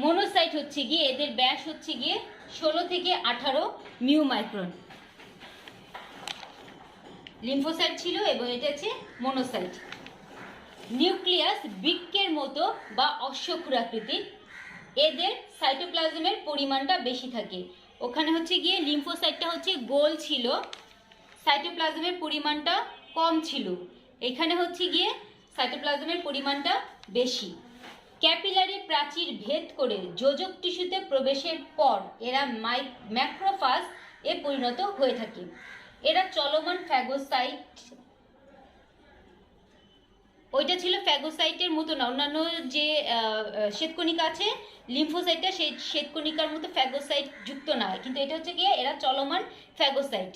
[SPEAKER 1] মনোসাইট হচ্ছে গিয়ে এদের ব্যাস হচ্ছে গিয়ে 16 থেকে 18 মিউমাইক্রন। লিম্ফোসাইট ছিল এবং এটা হচ্ছে মনোসাইট। নিউক্লিয়াস বৃক্কের মতো বা অশ্বক্ষুরাকৃতির। এদের সাইটোপ্লাজমের পরিমাণটা বেশি থাকে। ওখানে হচ্ছে গিয়ে লিম্ফোসাইটটা হচ্ছে গোল ছিল, সাইটোপ্লাজমের পরিমাণটা কম ছিল। এখানে হচ্ছে গিয়ে সাইটোপ্লাজমের পরিমাণটা বেশি। ক্যাপিলারি প্রাচীর ভেদ করে যোজক টিস্যুতে প্রবেশের পর এরা ম্যাক্রোফাজ এ পরিণত হয়ে থাকে। এরা চলমান ফ্যাগোসাইট, ওইটা ছিল ফ্যাগোসাইটের মতো না, অন্যান্য যে শ্বেতকণিকা আছে লিম্ফোসাইটটা সেই শ্বেতকণিকার মতো ফ্যাগোসাইট যুক্ত না, কিন্তু এটা হচ্ছে গিয়ে এরা চলমান ফ্যাগোসাইট।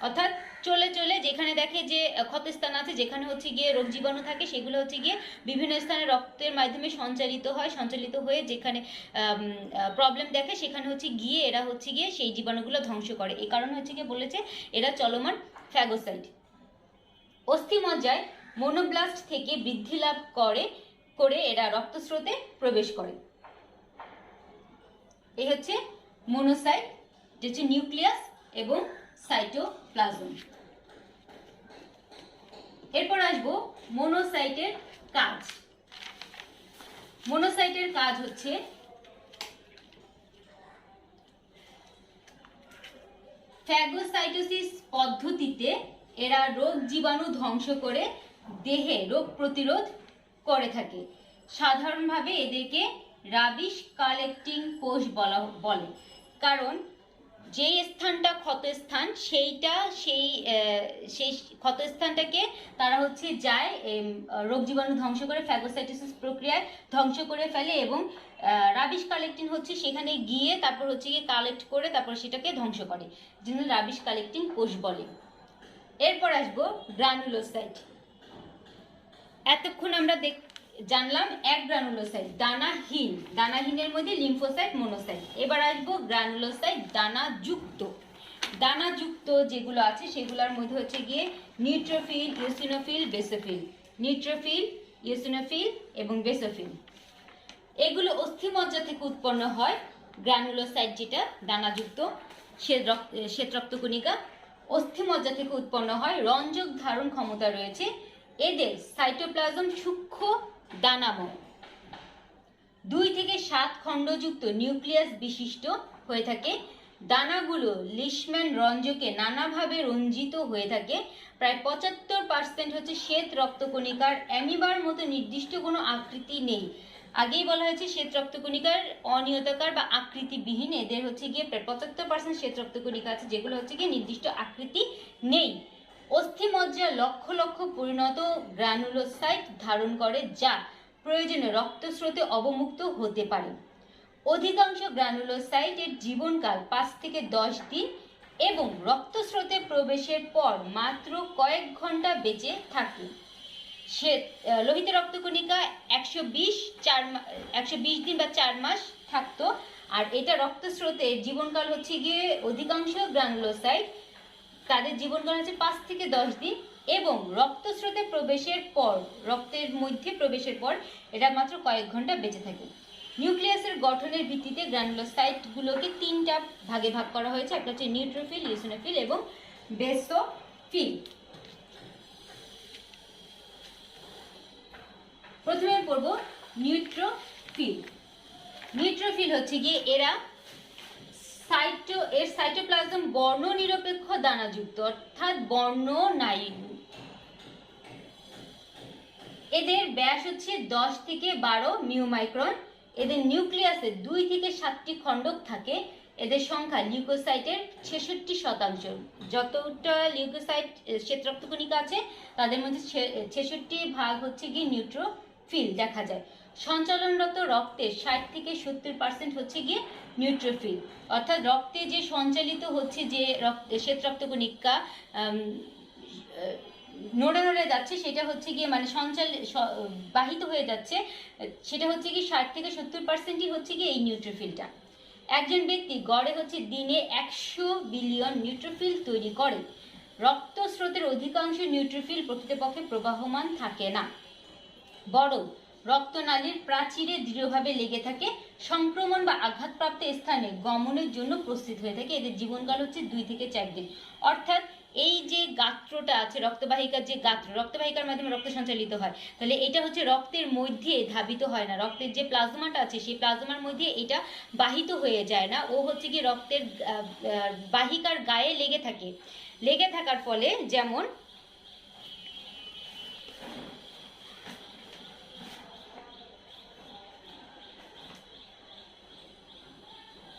[SPEAKER 1] অর্থাৎ চলে চলে যেখানে দেখে যে ক্ষতস্থান আছে, যেখানে হচ্ছে গিয়ে রোগ জীবাণু থাকে, সেগুলো হচ্ছে গিয়ে বিভিন্ন স্থানে রক্তের মাধ্যমে সঞ্চালিত হয়, সঞ্চালিত হয়ে যেখানে প্রবলেম দেখে সেখানে হচ্ছে গিয়ে এরা হচ্ছে গিয়ে সেই জীবাণুগুলো ধ্বংস করে। এই কারণে হচ্ছে গিয়ে বলেছে এরা চলমান ফ্যাগোসাইট। অস্থিমজ্জায় মোনোব্লাস্ট থেকে বৃদ্ধি লাভ করে এরা রক্তস্রোতে প্রবেশ করে। এই হচ্ছে মনোসাইট, যেটা হচ্ছে নিউক্লিয়াস এবং সাইটোপ্লাজম। এরপর আসবো মনোসাইটের কাজ। মনোসাইটের কাজ হচ্ছে ফ্যাগোসাইটোসিস পদ্ধতিতে এরা রোগ জীবাণু ধ্বংস করে দেহে রোগ প্রতিরোধ করে থাকে। সাধারণভাবে এদেরকে রাবিশ কালেক্টিং কোষ বলে, কারণ যেই স্থানটা ক্ষতস্থান সেই ক্ষতস্থানটাকে তারা হচ্ছে যায় রোগ জীবাণু ধ্বংস করে ফ্যাগোসাইটোসিস প্রক্রিয়ায় ধ্বংস করে ফেলে, এবং রাবিশ কালেক্টিং হচ্ছে সেখানে গিয়ে তারপর হচ্ছে গিয়ে কালেক্ট করে তারপর সেটাকে ধ্বংস করে, যেন রাবিশ কালেক্টিং কোষ বলে। এরপর আসবো গ্রানুলোসাইট। এতক্ষণ আমরা জানলাম এক গ্রানুলোসাইট দানাহীন, দানাহীনের মধ্যে লিম্ফোসাইট, মোনোসাইট। এবার আসবো গ্রানুলোসাইট দানাযুক্ত। দানাযুক্ত যেগুলো আছে সেগুলোর মধ্যে হচ্ছে গিয়ে neutrophil, eosinophil, basophil. Neutrophil, eosinophil এবং বেসোফিল এগুলো অস্থিমজ্জা থেকে উৎপন্ন হয়। গ্রানুলোসাইট যেটা দানাযুক্ত শ্বেত রক্তকণিকা অস্থিমজ্জা থেকে উৎপন্ন হয়, রঞ্জক ধারণ ক্ষমতা রয়েছে। এদের সাইটোপ্লাজম সূক্ষ্ম দানাময়, 2 থেকে 7 খণ্ডযুক্ত নিউক্লিয়াস বিশিষ্ট হয়ে থাকে। দানাগুলো লিশম্যান রঞ্জকে নানাভাবে রঞ্জিত হয়ে থাকে। প্রায় 75% হচ্ছে শ্বেত রক্তকণিকার অ্যামিবার মতো নির্দিষ্ট কোনো আকৃতি নেই। আগেই বলা হয়েছে শ্বেত রক্তকণিকার অনিয়তাকার বা আকৃতিবিহীন। এদের হচ্ছে গিয়ে প্রায় 75% শ্বেত রক্তকণিকা আছে যেগুলো হচ্ছে গিয়ে নির্দিষ্ট আকৃতি নেই। অস্থিমজ্জা লক্ষ লক্ষ পরিণত গ্রানুলোসাইট ধারণ করে, যা প্রয়োজনে রক্তস্রোতে অবমুক্ত হতে পারে। অধিকাংশ গ্রানুলোসাইটের জীবনকাল 5 থেকে 10 দিন এবং রক্তস্রোতে প্রবেশের পর মাত্র কয়েক ঘন্টা বেঁচে থাকে। লোহিত রক্তকণিকা 120 দিন বা 4 মাস থাকতো, আর এটা রক্তস্রোতে জীবনকাল হচ্ছে গিয়ে অধিকাংশ গ্রানুলোসাইট তাদের জীবনকাল হচ্ছে 5 থেকে 10 দিন এবং রক্তস্রোতে প্রবেশের পর, রক্তের মধ্যে প্রবেশের পর এটা মাত্র কয়েক ঘন্টা বেঁচে থাকে। নিউক্লিয়াসের গঠনের ভিত্তিতে গ্রানুলোসাইটগুলোকে 3টা ভাগে ভাগ করা হয়েছে। একটা হচ্ছে নিউট্রোফিল, ইওসিনোফিল এবং বেসোফিল। প্রথমে পড়ব নিউট্রোফিল। নিউট্রোফিল হচ্ছে গিয়ে এর সাইটোপ্লাজম বর্ণ নিরপেক্ষ দানাযুক্ত, অর্থাৎ বর্ণ নাই। এদের ব্যাস হচ্ছে 10 থেকে 12 মিউমাইক্রন। এদের নিউক্লিয়াসে 2 থেকে 7টি খণ্ডক থাকে। এদের সংখ্যা লিউকোসাইটের 66%। যতটা লিউকোসাইট শ্বেত রক্তকণিকা আছে তাদের মধ্যে 66 হচ্ছে গিয়ে নিউট্রোফিল দেখা যায়। সঞ্চালনরত রক্তের 60 থেকে 70% হচ্ছে গিয়ে নিউট্রোফিল, অর্থাৎ রক্তে যে সঞ্চালিত হচ্ছে যে শ্বেত রক্তকণিকা নড়ে নড়ে যাচ্ছে সেটা হচ্ছে গিয়ে মানে বাহিত হয়ে যাচ্ছে, সেটা হচ্ছে কি 60 থেকে 70%ই হচ্ছে গিয়ে এই নিউট্রোফিলটা। একজন ব্যক্তি গড়ে হচ্ছে দিনে 100 বিলিয়ন নিউট্রোফিল তৈরি করে। রক্তস্রোতের অধিকাংশ নিউট্রোফিল প্রকৃতপক্ষে প্রবাহমান থাকে না, বরং রক্তনালীর প্রাচীরে দৃঢ়ভাবে লেগে থাকে, সংক্রমণ বা আঘাতপ্রাপ্ত স্থানে গমনের জন্য প্রস্তুত হয়ে থাকে। এদের জীবনকাল হচ্ছে 2 থেকে 4 দিন। অর্থাৎ এই যে গাত্রটা আছে রক্তবাহিকার, যে গাত্র রক্তবাহিকার মাধ্যমে রক্ত সঞ্চালিত হয়, তাহলে এটা হচ্ছে রক্তের মধ্যে ধাবিত হয় না। রক্তের যে প্লাজমাটা আছে সেই প্লাজমার মধ্যে এটা বাহিত হয়ে যায় না, ও হচ্ছে কি রক্তের বাহিকার গায়ে লেগে থাকে। লেগে থাকার ফলে যেমন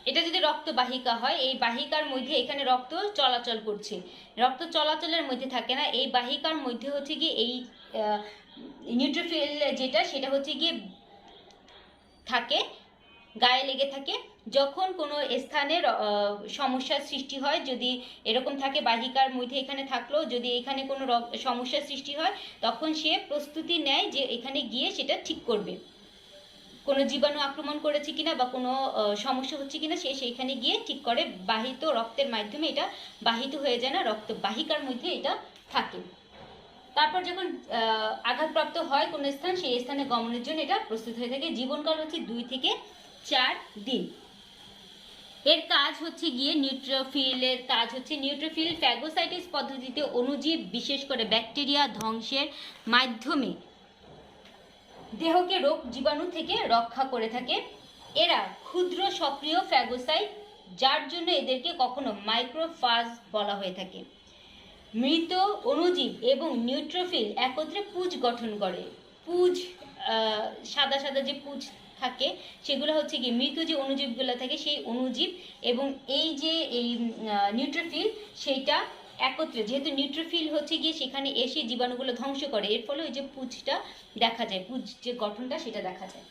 [SPEAKER 1] এটা যদি রক্তবাহিকা হয়, এই বাহিকার মধ্যে এখানে রক্ত চলাচল করছে, রক্ত চলাচলের মধ্যে থাকে না, এই বাহিকার মধ্যে হচ্ছে গিয়ে এই নিউট্রোফিল যেটা সেটা হচ্ছে গিয়ে থাকে, গায়ে লেগে থাকে। যখন কোনো স্থানের সমস্যার সৃষ্টি হয়, যদি এরকম থাকে বাহিকার মধ্যে এখানে থাকলেও যদি এখানে কোনো সমস্যার সৃষ্টি হয়, তখন সে প্রস্তুতি নেয় যে এখানে গিয়ে সেটা ঠিক করবে, কোনো জীবাণু আক্রমণ করেছে কিনা বা কোনো সমস্যা হচ্ছে কিনা সে সেইখানে গিয়ে ঠিক করে। বাহিত রক্তের মাধ্যমে এটা বাহিত হয়ে যায় না, রক্তবাহিকার মধ্যে এটা থাকে। তারপর যখন আঘাতপ্রাপ্ত হয় কোনো স্থান, সেই স্থানে গমনের জন্য এটা প্রস্তুত হয়ে থাকে। জীবনকাল হচ্ছে 2 থেকে 4 দিন। এর কাজ হচ্ছে গিয়ে নিউট্রোফিলের কাজ হচ্ছে নিউট্রোফিল ফ্যাগোসাইটিস পদ্ধতিতে অণুজীব বিশেষ করে ব্যাকটেরিয়া ধ্বংসের মাধ্যমে দেহকে রোগ জীবাণু থেকে রক্ষা করে থাকে। এরা ক্ষুদ্র সক্রিয় ফ্যাগোসাইট, যার জন্য এদেরকে কখনো মাইক্রোফাজ বলা হয়ে থাকে। মৃত অণুজীব এবং নিউট্রোফিল একত্রে পুঁজ গঠন করে। পুঁজ সাদা সাদা যে পুঁজ থাকে সেগুলো হচ্ছে কি মৃত যে অণুজীবগুলো থাকে সেই অণুজীব এবং এই যে এই নিউট্রোফিল সেইটা একত্রে, যেহেতু নিউট্রোফিল হচ্ছে গিয়ে সেখানে এসে জীবাণুগুলো ধ্বংস করে, এর ফলে ওই যে পুঁজটা দেখা যায়, পুঁজ যে গঠনটা সেটা দেখা যায়।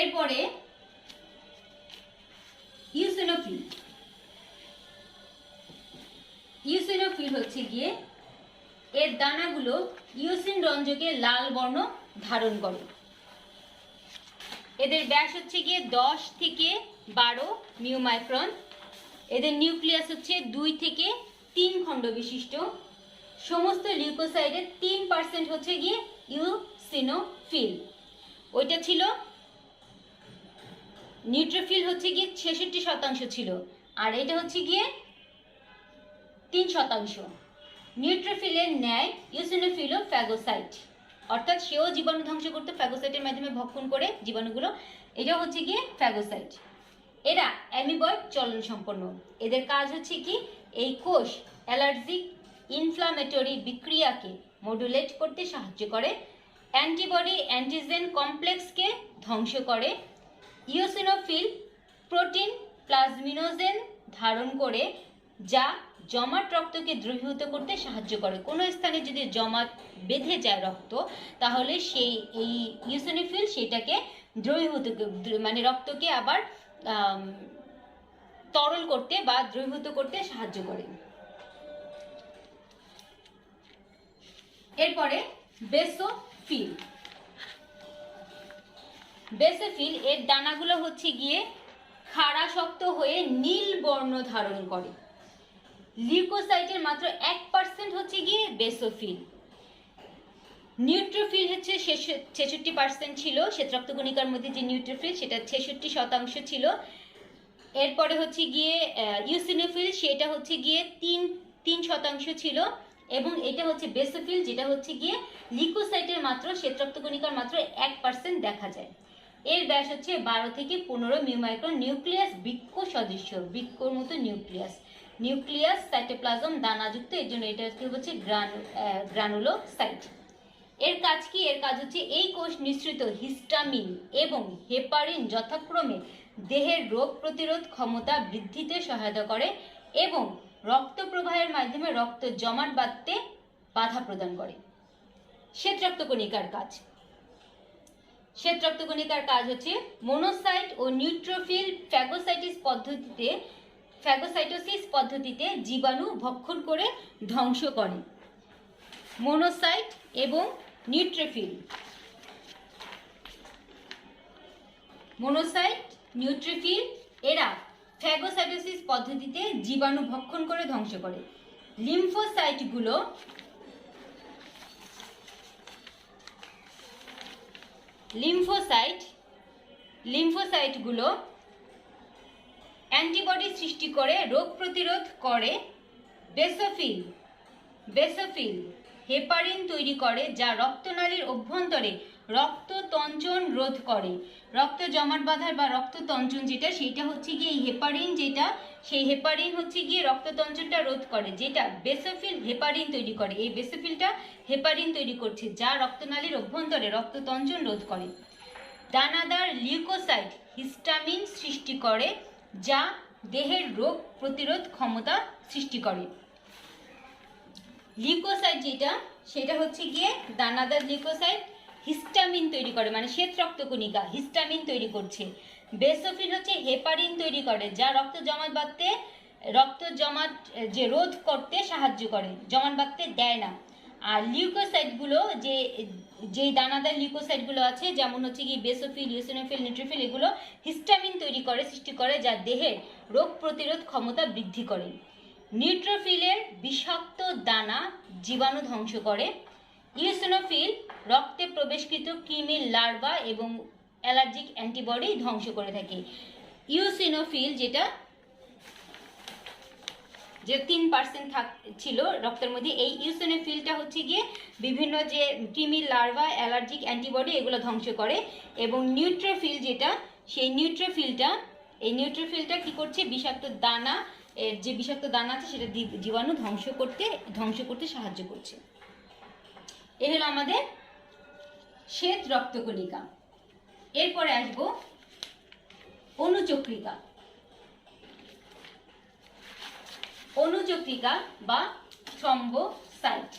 [SPEAKER 1] এরপরে ইওসিনোফিল। ইওসিনোফিল হচ্ছে গিয়ে এর দানাগুলো ইওসিন রঞ্জকে লাল বর্ণ ধারণ করে। এদের ব্যাস হচ্ছে গিয়ে 10 থেকে 12 মিউমাইক্রন। এদের নিউক্লিয়াস হচ্ছে 2 থেকে 3 খণ্ড বিশিষ্ট। সমস্ত লিউকোসাইডের 3% হচ্ছে গিয়ে ইওসিনোফিল। ওইটা ছিল নিউট্রোফিল হচ্ছে গিয়ে 66% ছিল, আর এটা হচ্ছে গিয়ে 3%। নিউট্রোফিলের ন্যায় ইওসিনোফিলও ফ্যাগোসাইট, অর্থাৎ সেও জীবাণু ধ্বংস করতে ফ্যাগোসাইটের মাধ্যমে ভক্ষণ করে জীবাণুগুলো, এটা হচ্ছে গিয়ে ফ্যাগোসাইট। এরা অ্যামিবয়েড চলন সম্পন্ন। এদের কাজ হচ্ছে কি এই কোষ অ্যালার্জিক ইনফ্লামেটরি বিক্রিয়াকে মডুলেট করতে সাহায্য করে, অ্যান্টিবডি অ্যান্টিজেন কমপ্লেক্সকে ধ্বংস করে। ইওসিনোফিল প্রোটিন প্লাজমিনোজেন ধারণ করে যা জমাট রক্তকে দ্রবীভূত করতে সাহায্য করে। কোনো স্থানে যদি জমাট বেঁধে যায় রক্ত, তাহলে সেই এই ইওসিনোফিল সেটাকে দ্রবীভূত মানে রক্তকে আবার তরল করতে বা দ্রবীভূত করতে সাহায্য করে। এরপরে বেসোফিল। বেসোফিল এর দানাগুলো হচ্ছে গিয়ে খাড়া শক্ত হয়ে নীল বর্ণ ধারণ করে। লিউকোসাইটের মাত্র 1% হচ্ছে গিয়ে বেসোফিল। নিউট্রোফিল হচ্ছে 66% ছিল, শ্বেতরক্তকণিকার মধ্যে যে নিউট্রোফিল সেটা 66% ছিল। এরপরে হচ্ছে গিয়ে ইওসিনোফিল, সেটা হচ্ছে গিয়ে 3% ছিল, এবং এটা হচ্ছে বেসোফিল যেটা হচ্ছে গিয়ে লিউকোসাইটের মাত্র শ্বেতরক্তকণিকার মাত্র 1% দেখা যায়। এর ব্যাস হচ্ছে 12 থেকে 15 মিউমাইক্রন। নিউক্লিয়াস বৃক্ক সদৃশ্য, বৃক্কর মতো নিউক্লিয়াস। নিউক্লিয়াস সাইটোপ্লাজম দানাযুক্ত, এর জন্য এটা হচ্ছে গ্রানুলোসাইট। এর কাজ কি? এর কাজ হচ্ছে এই কোষ নিঃসৃত হিস্টামিন এবং হেপারিন যথাক্রমে দেহের রোগ প্রতিরোধ ক্ষমতা বৃদ্ধিতে সহায়তা করে এবং রক্ত প্রবাহের মাধ্যমে রক্ত জমাট বাঁধতে বাধা প্রদান করে। শ্বেতরক্তকণিকার কাজ। শ্বেতরক্তকণিকার কাজ হচ্ছে মনোসাইট ও নিউট্রোফিল ফ্যাগোসাইটোসিস পদ্ধতিতে জীবাণু ভক্ষণ করে ধ্বংস করে। মনোসাইট এবং নিউট্রোফিল, মনোসাইট নিউট্রোফিল এরা ফ্যাগোসাইটোসিস পদ্ধতিতে জীবাণু ভক্ষণ করে ধ্বংস করে। লিম্ফোসাইটগুলো অ্যান্টিবডি সৃষ্টি করে রোগ প্রতিরোধ করে। বেসোফিল হেপারিন তৈরি করে যা রক্তনালীর অভ্যন্তরে রক্ততঞ্চন রোধ করে। রক্ত জমাট বাঁধার বা রক্ততঞ্চন যেটা, সেটা হচ্ছে গিয়ে এই হেপারিন, যেটা সেই হেপারিন হচ্ছে গিয়ে রক্ততঞ্চনটা রোধ করে, যেটা বেসোফিল হেপারিন তৈরি করে। এই বেসোফিলটা হেপারিন তৈরি করছে যা রক্তনালীর অভ্যন্তরে রক্ততঞ্চন রোধ করে। দানাদার লিউকোসাইট হিস্টামিন সৃষ্টি করে যা দেহের রোগ প্রতিরোধ ক্ষমতা সৃষ্টি করে। লিউকোসাইট যেটা, সেটা হচ্ছে গিয়ে দানাদার লিউকোসাইট হিস্টামিন তৈরি করে, মানে শ্বেত রক্তকণিকা হিস্টামিন তৈরি করছে। বেসোফিল হচ্ছে হেপারিন তৈরি করে যা রক্ত জমাট যে রোধ করতে সাহায্য করে, জমাট বাঁধতে দেয় না। আর লিউকোসাইটগুলো যেই দানাদার লিউকোসাইটগুলো আছে, যেমন হচ্ছে কি বেসোফিল, ইওসিনোফিল, নিউট্রোফিল, এগুলো হিস্টামিন তৈরি করে, সৃষ্টি করে যা দেহের রোগ প্রতিরোধ ক্ষমতা বৃদ্ধি করে। নিউট্রোফিলের বিষাক্ত দানা জীবাণু ধ্বংস করে। ইওসিনোফিল রক্তে প্রবেশকৃত কৃমির লার্ভা এবং অ্যালার্জিক অ্যান্টিবডি ধ্বংস করে থাকে। ইওসিনোফিল যেটা যে 3% ছিল রক্তের মধ্যে, এই ইওসিনোফিলটা হচ্ছে গিয়ে বিভিন্ন যে কৃমির লার্ভা, অ্যালার্জিক অ্যান্টিবডি এগুলো ধ্বংস করে। এবং নিউট্রোফিল যেটা, সেই নিউট্রোফিলটা কি করছে? বিষাক্ত দানা, যে বিষাক্ত দানা আছে সেটা জীবাণু ধ্বংস করতে সাহায্য করছে। এ হলো আমাদের শ্বেত রক্তকণিকা। এরপরে আসবো অনুচক্রিকা। অনুচক্রিকা বা থ্রম্বোসাইট।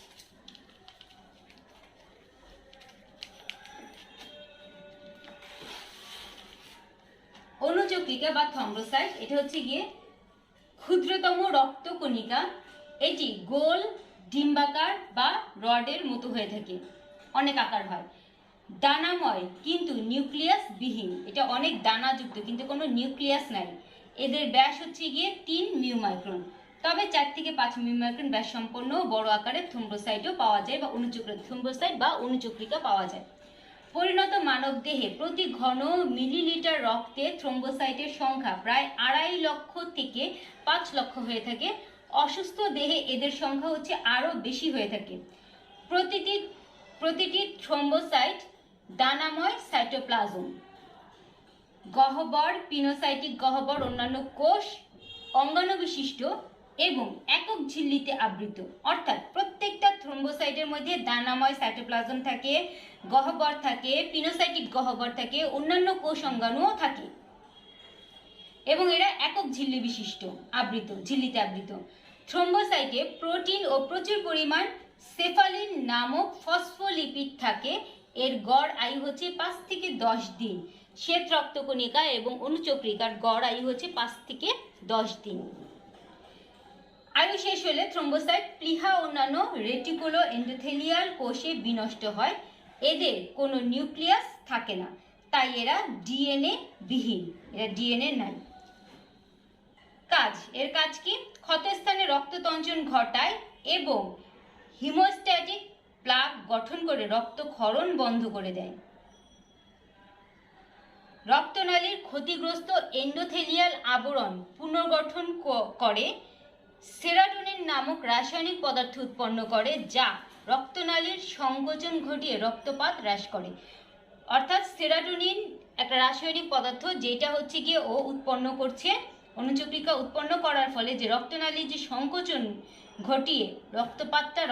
[SPEAKER 1] অনুচক্রিকা বা থ্রম্বোসাইট এটা হচ্ছে গিয়ে ক্ষুদ্রতম রক্তকণিকা। এটি গোল, ডিম্বাকার বা রডের মতো হয়ে থাকে, অনেক আকার হয়, দানাময় কিন্তু নিউক্লিয়াস বিহীন। এটা অনেক দানাযুক্ত কিন্তু কোনো নিউক্লিয়াস নাই। এদের ব্যাস হচ্ছে গিয়ে 3 মিউমাইক্রন, তবে 4 থেকে 5 মিউমাইক্রন ব্যাস সম্পন্ন বড় আকারের থ্রম্বোসাইটও পাওয়া যায় বা থ্রম্বোসাইট বা অনুচক্রিকা পাওয়া যায়। পরিণত মানব দেহে প্রতি ঘন মিলিলিটার রক্তে থ্রম্বোসাইটের সংখ্যা প্রায় 2.5 লক্ষ থেকে 5 লক্ষ হয়ে থাকে। অসুস্থ দেহে এদের সংখ্যা হচ্ছে আরো বেশি হয়ে থাকে। প্রতিটি থ্রম্বোসাইট দানাময় সাইটোপ্লাজম, গহ্বর, পিনোসাইটিক গহ্বর, অন্যান্য কোষ, অঙ্গাণু বিশিষ্ট এবং একক ঝিল্লিতে আবৃত। অর্থাৎ প্রত্যেকটা থ্রম্বোসাইটের মধ্যে দানাময় সাইটোপ্লাজম থাকে, গহ্বর থাকে, পিনোসাইটিক গহ্বর থাকে, অন্যান্য কোষ অঙ্গাণুও থাকে এবং এরা একক ঝিল্লি বিশিষ্ট, ঝিল্লিতে আবৃত। থ্রম্বোসাইটে প্রোটিন ও প্রচুর পরিমাণ সেফালিন নামক ফসফোলিপিড থাকে। এর গড় আয়ু হচ্ছে 5 থেকে 10 দিন। শ্বেত রক্তকণিকা এবং অনুচক্রিকার গড় আয়ু হচ্ছে 5 থেকে 10 দিন। আয়ু শেষ হলে থ্রম্বোসাইট প্লীহা অন্যান্য রেটিকুলো এন্ডোথেলিয়াল কোষে বিনষ্ট হয়। এদের কোনো নিউক্লিয়াস থাকে না, তাই এরা ডিএনএ বিহীন, এরা ডিএনএ নাই। এর কাজ কি? ক্ষতস্থানে রক্ততঞ্চন ঘটায় এবং হিমোস্ট্যাটিক প্লাগ গঠন করে রক্তক্ষরণ বন্ধ করে দেয়। রক্তনালীর ক্ষতিগ্রস্ত এন্ডোথেলিয়াল আবরণ পুনর্গঠন করে। সেরাটোনিন নামক রাসায়নিক পদার্থ উৎপন্ন করে, যা রক্তনালীর সংকোচন ঘটিয়ে রক্তপাত হ্রাস করে। অর্থাৎ সেরাটোনিন একটা রাসায়নিক পদার্থ, যেটা হচ্ছে গিয়ে ও উৎপন্ন করছে, অনুচক্রিকা উৎপন্ন করার ফলে যে রক্তনালীর যে সংকোচন ঘটিয়ে রক্তপাতটা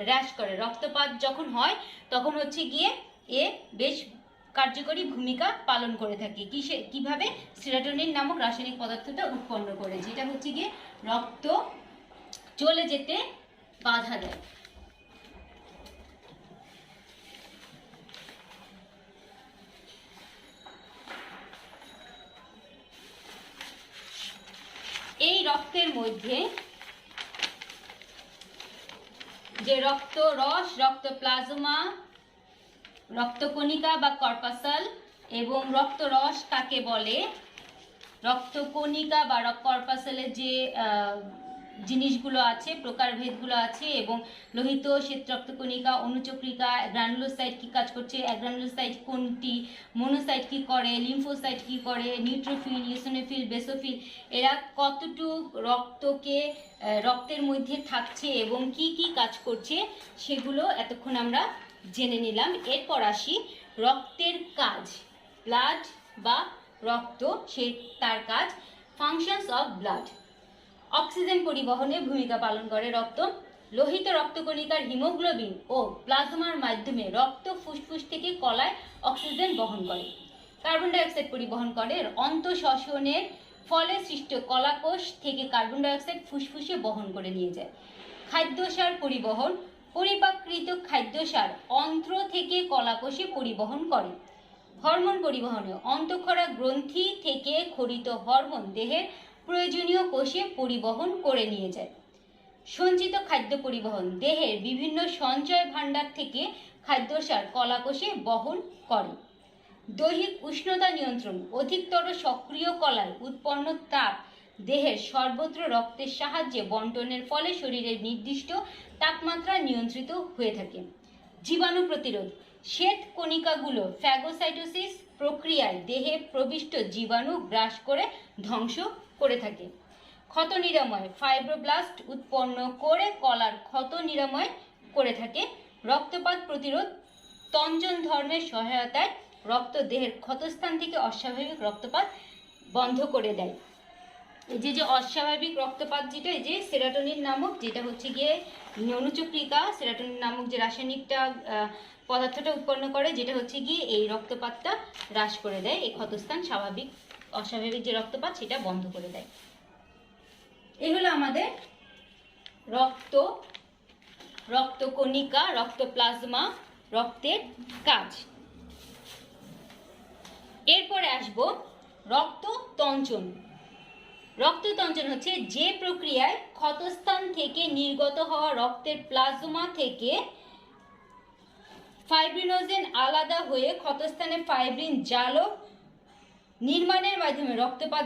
[SPEAKER 1] হ্রাস করে। রক্তপাত যখন হয় তখন হচ্ছে গিয়ে এ বেশ কার্যকরী ভূমিকা পালন করে থাকে। কিভাবে? সেরাটোনিন নামক রাসায়নিক পদার্থটা উৎপন্ন করে, যেটা হচ্ছে গিয়ে রক্ত চলে যেতে বাধা দেয়। এই রক্তের মধ্যে যে রক্তরস, রক্তপ্লাজমা, রক্তকণিকা বা কর্পাসাল এবং রক্তরস কাকে বলে, রক্তকণিকা বা কর্পাসালের যে জিনিসগুলো আছে, প্রকারভেদগুলো আছে এবং লোহিত, শ্বেত রক্তকণিকা, অনুচক্রিকা, গ্রানুলোসাইট কি কাজ করছে, অ্যাগ্রানুলোসাইট কোনটি, মনোসাইট কি করে, লিম্ফোসাইট কি করে, নিউট্রোফিল, ইওসিনোফিল, বেসোফিল, এরা কতটুক রক্তের মধ্যে থাকছে এবং কি কি কাজ করছে সেগুলো এতক্ষণ আমরা জেনে নিলাম। এরপর আসি রক্তের কাজ, ব্লাড বা রক্ত, তার কাজ। Functions of blood. অক্সিজেন পরিবহনে ভূমিকা পালন করে রক্ত। লোহিত রক্তকণিকার হিমোগ্লোবিন ও প্লাজমার মাধ্যমে রক্ত ফুসফুস থেকে কলায় অক্সিজেন বহন করে। কার্বন ডাই অক্সাইড পরিবহন করে। অন্তঃশ্বসনের ফলে সৃষ্ট কলাকোষ থেকে কার্বন ডাই অক্সাইড ফুসফুসে বহন করে নিয়ে যায়। খাদ্যসার পরিবহন। পরিপাকৃত খাদ্যসার অন্ত্র থেকে কলাকোষে পরিবহন করে। হরমোন পরিবহনে অন্তঃক্ষরা গ্রন্থি থেকে ক্ষরিত হরমোন দেহের প্রয়োজনীয় কোষে পরিবহন করে নিয়ে যায়। সঞ্চিত খাদ্য পরিবহন। দেহের বিভিন্ন সঞ্চয় ভাণ্ডার থেকে খাদ্যসার কলাকোষে বহন করে। দৈহিক উষ্ণতা নিয়ন্ত্রণ। অধিকতর সক্রিয় কলায় উৎপন্ন তাপ দেহের সর্বত্র রক্তের সাহায্যে বন্টনের ফলে শরীরের নির্দিষ্ট তাপমাত্রা নিয়ন্ত্রিত হয়ে থাকে। জীবাণু প্রতিরোধ। শ্বেত কণিকাগুলো ফ্যাগোসাইটোসিস প্রক্রিয়ায় দেহে প্রবিষ্ট জীবাণু গ্রাস করে ধ্বংস করে থাকে। ক্ষত নিরাময়। ফাইব্রোব্লাস্ট উৎপন্ন করে কলার ক্ষত নিরাময় করে থাকে। রক্তপাত প্রতিরোধ। তঞ্চন ধর্মের সহায়তায় রক্ত দেহের ক্ষতস্থান থেকে অস্বাভাবিক রক্তপাত বন্ধ করে দেয়। এই যে অস্বাভাবিক রক্তপাত যেটা, এই যে সেরাটোনিন নামক, যেটা হচ্ছে গিয়ে অনুচক্রিকা, সেরাটোনিন নামক যে রাসায়নিকটা পদার্থটা উৎপন্ন করে, যেটা হচ্ছে গিয়ে এই রক্তপাতটা হ্রাস করে দেয়, এই ক্ষতস্থান অস্বাভাবিক যে রক্তপাত সেটা বন্ধ করে দেয়। এই হলো আমাদের রক্তকণিকা, রক্তপ্লাজমা, রক্তের কাজ। এরপরে আসবো রক্ততঞ্চন। রক্ততঞ্চন হচ্ছে যে প্রক্রিয়ায় ক্ষতস্থান থেকে নির্গত হওয়া রক্তের প্লাজমা থেকে ফাইব্রিনোজেন আলাদা হয়ে ক্ষতস্থানে ফাইব্রিন জালক নির্মাণের মাধ্যমে রক্তপাত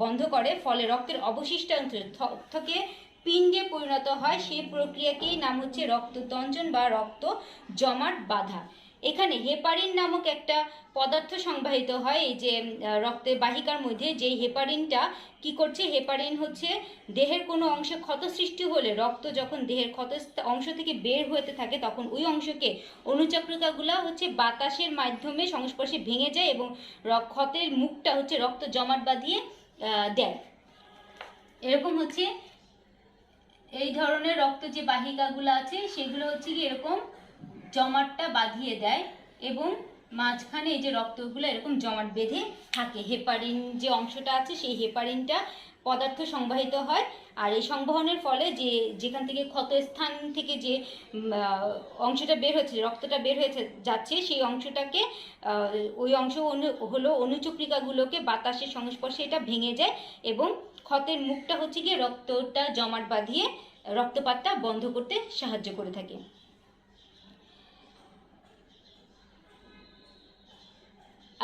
[SPEAKER 1] বন্ধ করে ফলে রক্তের অবশিষ্টাংশ থেকে পিণ্ডে পরিণত হয়। সেই প্রক্রিয়াকেই নাম হচ্ছে রক্ততঞ্চন বা রক্ত জমাট বাঁধা। এখানে হেপারিন নামক একটা পদার্থ সংবাহিত হয় এই যে রক্তের বাহিকার মধ্যে। যে হেপারিনটা কি করছে, হেপারিন হচ্ছে দেহের কোনো অংশে ক্ষত সৃষ্টি হলে রক্ত যখন দেহের ক্ষত অংশ থেকে বের হতে থাকে তখন ওই অংশকে অনুচক্রিকাগুলা হচ্ছে বাতাসের মাধ্যমে সংস্পর্শে ভেঙে যায় এবং ক্ষতের মুখটা হচ্ছে রক্ত জমাট বাঁধিয়ে দেয়। এরকম হচ্ছে এই ধরনের রক্ত যে বাহিকাগুলো আছে সেগুলো হচ্ছে কি এরকম জমাটটা বাঁধিয়ে দেয় এবং মাঝখানে এই যে রক্তগুলো এরকম জমাট বেঁধে থাকে। হেপারিন যে অংশটা আছে সেই হেপারিনটা পদার্থ সংবাহিত হয়, আর এই সংবহনের ফলে যেখান থেকে ক্ষতস্থান থেকে যে অংশটা বের হচ্ছে, রক্তটা বের হয়ে যাচ্ছে, সেই অংশটাকে ওই অংশ হলো অনুচক্রিকাগুলোকে বাতাসের সংস্পর্শে এটা ভেঙে যায় এবং ক্ষতের মুখটা হচ্ছে গিয়ে রক্তটা জমাট বাঁধিয়ে রক্তপাতটা বন্ধ করতে সাহায্য করে থাকে।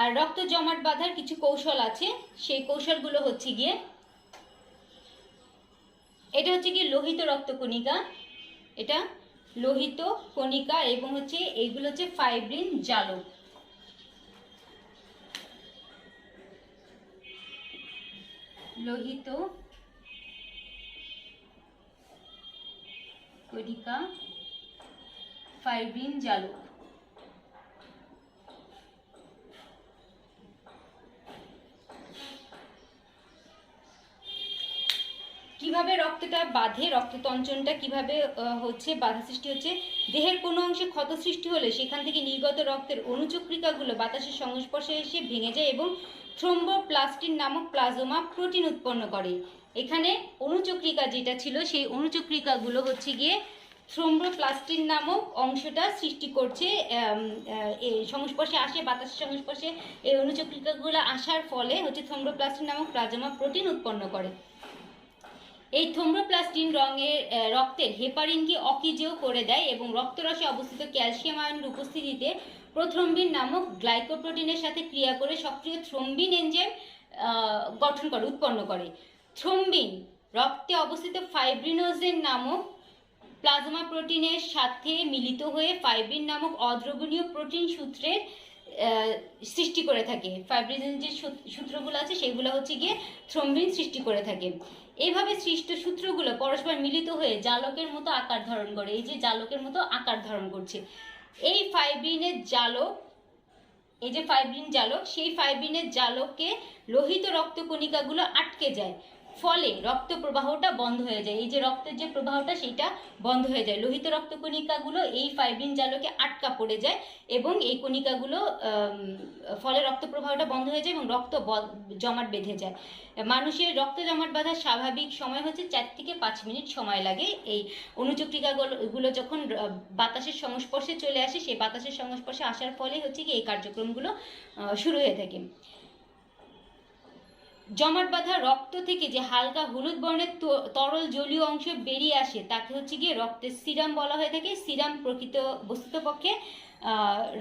[SPEAKER 1] আর রক্ত জমাট বাঁধার কিছু কৌশল আছে, সেই কৌশলগুলো হচ্ছে গিয়ে, এটা হচ্ছে গিয়ে লোহিত রক্তকণিকা, এটা লোহিত কণিকা এবং হচ্ছে এইগুলো হচ্ছে ফাইব্রিন জালক। লোহিত কণিকা, ফাইব্রিন জালক। কিভাবে রক্তটা বাঁধে, রক্ততঞ্চনটা কিভাবে হচ্ছে, বাধা সৃষ্টি হচ্ছে, দেহের কোনো অংশে ক্ষত সৃষ্টি হলে সেখান থেকে নির্গত রক্তের অনুচক্রিকাগুলো বাতাসের সংস্পর্শে এসে ভেঙে যায় এবং থ্রোম্বোপ্লাস্টিন নামক প্লাজমা প্রোটিন উৎপন্ন করে। এখানে অনুচক্রিকা যেটা ছিল সেই অনুচক্রিকাগুলো হচ্ছে গিয়ে থ্রোম্বোপ্লাস্টিন নামক অংশটা সৃষ্টি করছে, সংস্পর্শে আসে, বাতাসের সংস্পর্শে এই অনুচক্রিকাগুলো আসার ফলে হচ্ছে থ্রোম্বোপ্লাস্টিন নামক প্লাজমা প্রোটিন উৎপন্ন করে। এই থ্রোম্বোপ্লাস্টিন রক্তের হেপারিনকে অকিজেয় করে দেয় এবং রক্তরসে অবস্থিত ক্যালসিয়াম আয়নের উপস্থিতিতে প্রোথ্রম্বিন নামক গ্লাইকোপ্রোটিনের সাথে ক্রিয়া করে সক্রিয় থ্রোম্বিন এনজাইম উৎপন্ন করে। থ্রোম্বিন রক্তে অবস্থিত ফাইব্রিনোজেন নামক প্লাজমা প্রোটিনের সাথে মিলিত হয়ে ফাইব্রিন নামক অদ্রবণীয় প্রোটিন সূত্রের সৃষ্টি করে থাকে। ফাইব্রিনোজেন যে সূত্রগুলো আছে সেগুলো হচ্ছে গিয়ে থ্রোম্বিন সৃষ্টি করে থাকে। এইভাবে সৃষ্ট সূত্রগুলো পরস্পর মিলিত হয়ে জালকের মতো আকার ধারণ করে। এই যে জালকের মতো আকার ধারণ করছে, এই ফাইব্রিনের জালক, এই যে ফাইব্রিন জালক, সেই ফাইব্রিনের জালকে লোহিত রক্তকণিকাগুলো আটকে যায়, ফলে রক্ত প্রবাহটা বন্ধ হয়ে যায়। এই যে রক্তের যে প্রবাহটা সেটা বন্ধ হয়ে যায়। লোহিত রক্তকণিকাগুলো এই ফাইব্রিন জালকে আটকা পড়ে যায় এবং এই কণিকাগুলো ফলে রক্ত প্রবাহটা বন্ধ হয়ে যায় এবং রক্ত জমাট বেঁধে যায়। মানুষের রক্ত জমাট বাঁধার স্বাভাবিক সময় হচ্ছে 4 থেকে 5 মিনিট সময় লাগে। এই অনুচক্রিকাগুলো যখন বাতাসের সংস্পর্শে চলে আসে, সেই বাতাসের সংস্পর্শে আসার ফলে হচ্ছে কি এই কার্যক্রমগুলো শুরু হয়ে থাকে। জমাট বাঁধা রক্ত থেকে যে হালকা হলুদ বর্ণের তরল জলীয় অংশ বেরিয়ে আসে তাকে হচ্ছে গিয়ে রক্তের সিরাম বলা হয়ে থাকে। সিরাম বস্তুতপক্ষে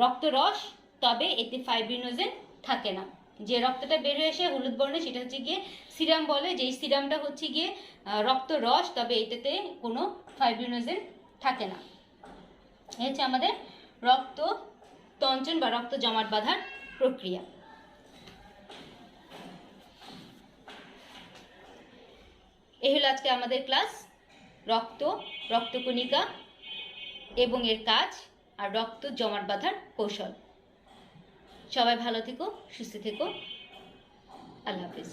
[SPEAKER 1] রক্তরস, তবে এতে ফাইব্রিনোজেন থাকে না। যে রক্তটা বের হয়ে আসে হলুদ বর্ণের সেটা হচ্ছে গিয়ে সিরাম বলে। যেই সিরামটা হচ্ছে গিয়ে রক্তরস, তবে এটাতে কোনো ফাইব্রিনোজেন থাকে না। এই হচ্ছে আমাদের রক্ততঞ্চন বা রক্ত জমাট বাঁধার প্রক্রিয়া। এই হলো আজকে আমাদের ক্লাস, রক্তকণিকা এবং এর কাজ আর রক্ত জমাট বাঁধার কৌশল। সবাই ভালো থেকো, সুস্থ থেকো, আল্লাহ হাফেজ।